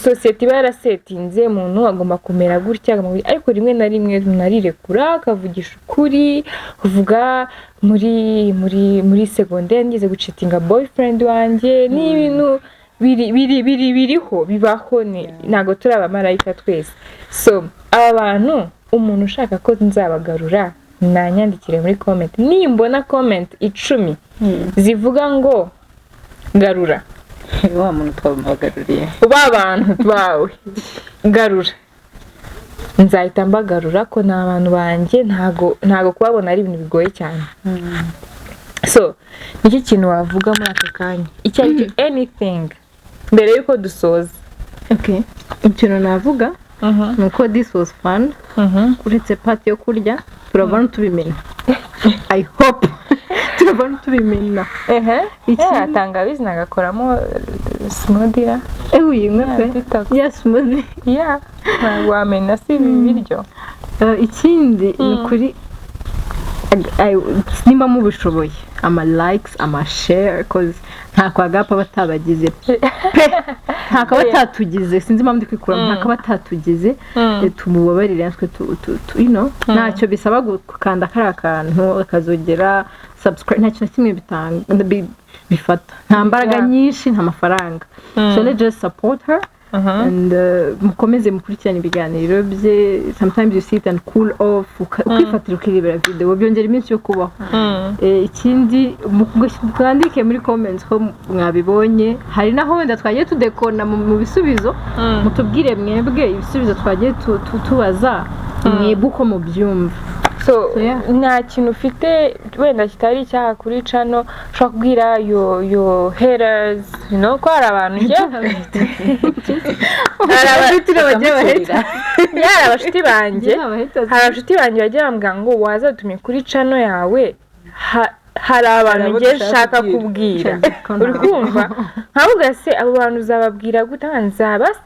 sosiyete iba yarasetinze umuntu agomba kumera gutya ariko rimwe na rimwe narirekura akavugisha ukuri uvuga muri segonderi ngeze gucitinga boyfriend wanjye ni ibintu biriho bibaho ntabwo turi abamarayika twese so aba bantu umuntu ushaka ko nzabagarura nanyandikire muri comment nimbona comment 10 zivuga ngo garura wa muntu twabagaruriye ba bantu bawe garura nzahita mbagarura ko ni abantu banjye ntago kubabona ari ibintu bigoye cyane so niki kintu wavuga muri aka kanya icyo ari cyo anything mbere yuko dusoza ikintu navuga nuko this was fun uretse part yo kurya turabona tubimenya I hope turabona tubimenya tangawizi nagakoramo smoothie smoothie wamenya si ibiryo ikindi ni kuri nimba mubishoboye ama likes ama share cause ntako agapa batabagize ntako batatugize sinzi impamvu ndi kwikura ntako batatugize tumubabarire natwe ntacyo bisaba gukanda kari akantu akazogera subscribe nta kintu kimwe bitanga bifata nta mbaraga nyinshi nta mafaranga so let's just support her and mukomeze mukurikirana ibiganiro bye sometimes you sit and cool off ukifatira ukirebera video byongera iminsi yo kubaho ikindi twandike muri comments ko mwabibonye hari naho wenda twagiye tudekona mu bisubizo mutubwire mwebwe ibisubizo twagiye tubaza mwebwe uko mu byumva so nta kintu ufite wenda kitari icyaha kuri cano ushobora kubwira yo haters ko hari abantu hari abashuti banjye bagiye bambwira ngo wazatumye kuri cano yawe hari abantu ngiye nshaka kubwira uri kumva nkavuga se abo bantu uzababwira gute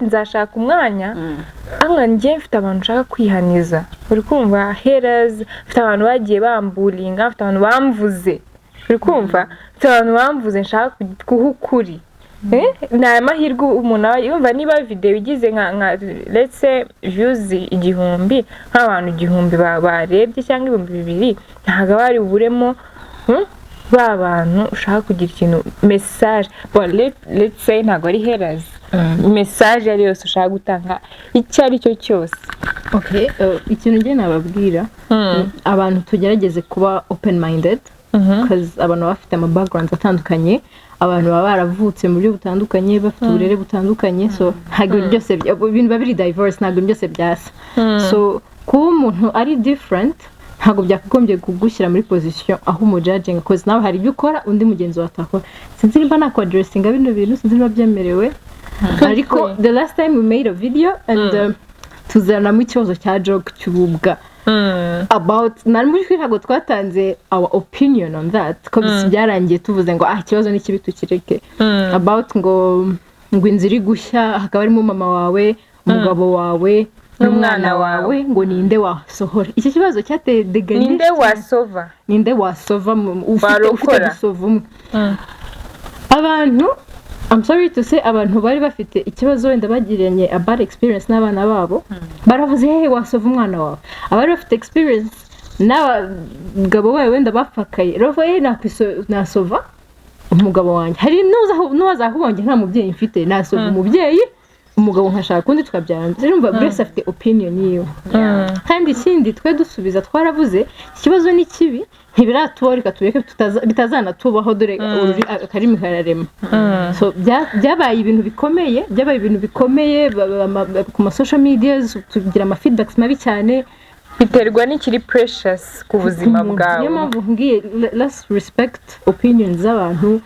nzashaka umwanya ngiye mfite abantu nshaka kwihaniza uri kumva haters mfite abantu bagiye bambulinga mfite abantu bamvuze uri kumva mfite abantu bamvuze nshaka kuha ukuri ni amahirwe umuntu yumva niba video igize nka let's say views 1000 nk'abantu 1000 barebye cyangwa 2000 ntabwo bari buburemo ba bantu ushaka kugira ikintu message let's say ntabwo ari haters message ari yose ushaka gutanga icyo ari cyo cyose ikintu ngiye nababwira abantu tugerageze kuba open minded because abantu bafite ama backgrounds atandukanye abantu baba baravutse mu buryo butandukanye bafite uburere butandukanye so ntabwo byose ibintu babiri diverse ntabwo byose byasa so kuba umuntu ari different ntabwo byakagombye kugushyira muri position aho umujudging cause nawe hari ibyo ukora undi mugenzi watakora sinzi niba nako addressinga bino bintu sinzi niba byemerewe ariko the last time we made a video and tuzanamo ikibazo cya joke cy'ububwa about ntabwo twatanze our opinion on that ko byarangiye tuvuze ngo ikibazo ni kibi tukireke about ngo inzira iri gushya hakaba harimo mama wawe umugabo wawe n'umwana wawe ngo ninde wasohora iki kibazo cyateye deganisha ninde wasova ufite gusova umwe abantu I'm sorry to say abantu bari bafite ikibazo wenda bagiranye a bad experience n'abana babo baravuze hey wasova umwana wawe abari bafite experience n'abagabo bawe wenda bapfakaye rovaye nasova umugabo wanjye hari n'uwazakubonye nta mubyeyi mfite nasova umubyeyi umugabo nkashaka kundi tukabyanze urumva Grace afite opinion yiwe kandi ikindi twe dusubiza twaravuze ikibazo ni kibi ntibiratubarika tureke bitazanatubaho dore akarimi kararema so byabaye ibintu bikomeye ku ma social media tugira ama feedbacks mabi cyane biterwa n'ikiri precious ku buzima bwawe niyo mpamvu ngiye let's respect opinions z'abantu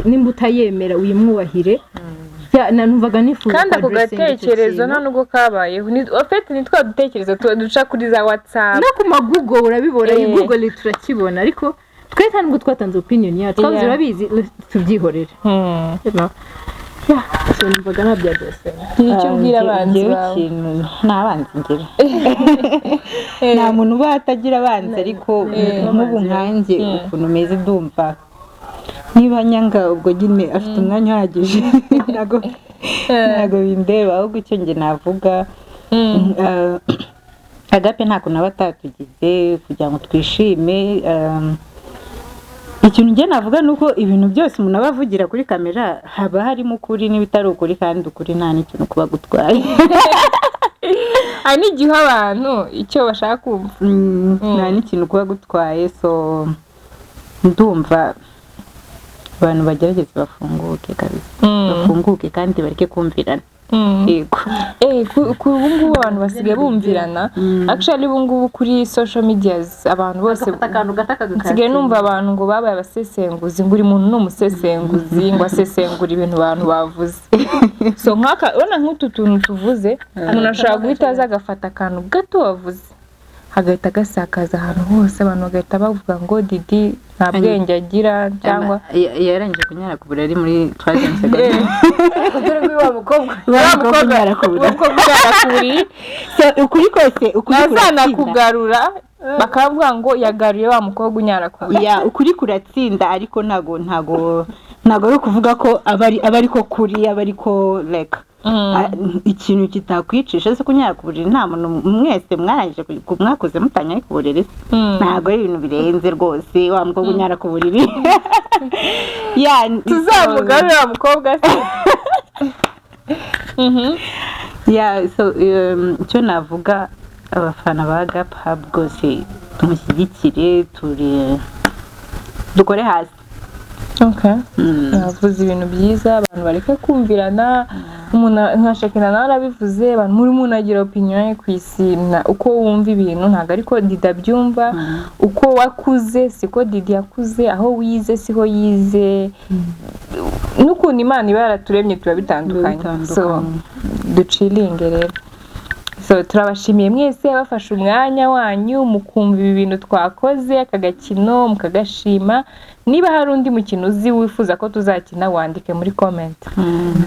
nimba utayemera uyimwubahire numvaga nifuza kandi ako gatekerezo nta nubwo kabayeho ofete ni twa dutekerezo duca kuri za WhatsApp no ku magugo urabibora iyi Google turakibona ariko twese nubwo twatanze opinion yacu twavuze urabizi tubyihorere so numvaga nabyadose icyo ubwira abanzi bawe n'abanzi ngira nta muntu uba atagira abanzi ariko nk'ubu nkanjye ukuntu meze ndumva niba nyanga ubwo nyine afite umwanya uhagije ntago bindeba ahubwo icyo njye navuga agape nta kuntu aba atatugize kugira ngo twishime ikintu njye navuga ni uko ibintu byose umuntu aba avugira kuri kamera haba harimo ukuri n'ibitari ukuri kandi ukuri nta n'ikintu kuba gutwaye hari n'igihe abantu icyo bashaka kumva nta n'ikintu kuba gutwaye so ndumva abantu bagerageza bafunguke kabisa bafunguke kandi bareke kumvirana yego ku bungubu abantu basigaye bumvirana actually bungubu kuri social medias abantu bose nsigaye numva abantu ngo babaye abasesenguzi ngo uri muntu n'umusesenguzi ngo asesengura ibintu abantu bavuze so urabona nk'utu tuntu tuvuze umuntu ashobora guhita aza agafata akantu gato wavuze hagahita gasakaza ahantu hose abantu bagahita bavuga ngo Didi nta bwenge agira cyangwa yarangije kunyara ku burari muri 3 seconds dore ko wa mukobwa nyara ku burari ukuri kose ukuri kugarura bakavuga ngo yagaruye wa mukobwa unyara ku burari ukuri kuratsinda ariko ntago ari ukuvuga ko abari ko kuri abari ko like ikintu kitakwicisha se kunyara ku buriri nta muntu mwese mwarangije mwakoze mutanya ku buriri ntago ari ibintu birenze rwose wa mukobwa unyara ku buriri tuzamugarura wa mukobwa se so icyo navuga abafana ba Gap Hub rwose tumushyigikire dukore hasi yavuze ibintu byiza abantu bareke kumvirana umuntu nkashakina nawe arabivuze abantu muri umuntu agira opinion ye ku isi uko wumva ibintu ntabwo ariko Didi abyumva uko wakuze siko Didi yakuze aho wize siho yize n'ukuntu Imana iba yaraturemye tuba bitandukanye so ducilinge rero so turabashimiye mwese bafashe umwanya wanyu mukumva ibi bintu twakoze akagakino mukagashima niba hari undi mukino uzi wifuza ko tuzakina wandike muri comment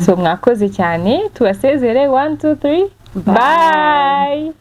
so mwakoze cyane tubasezere 1 2 3 bye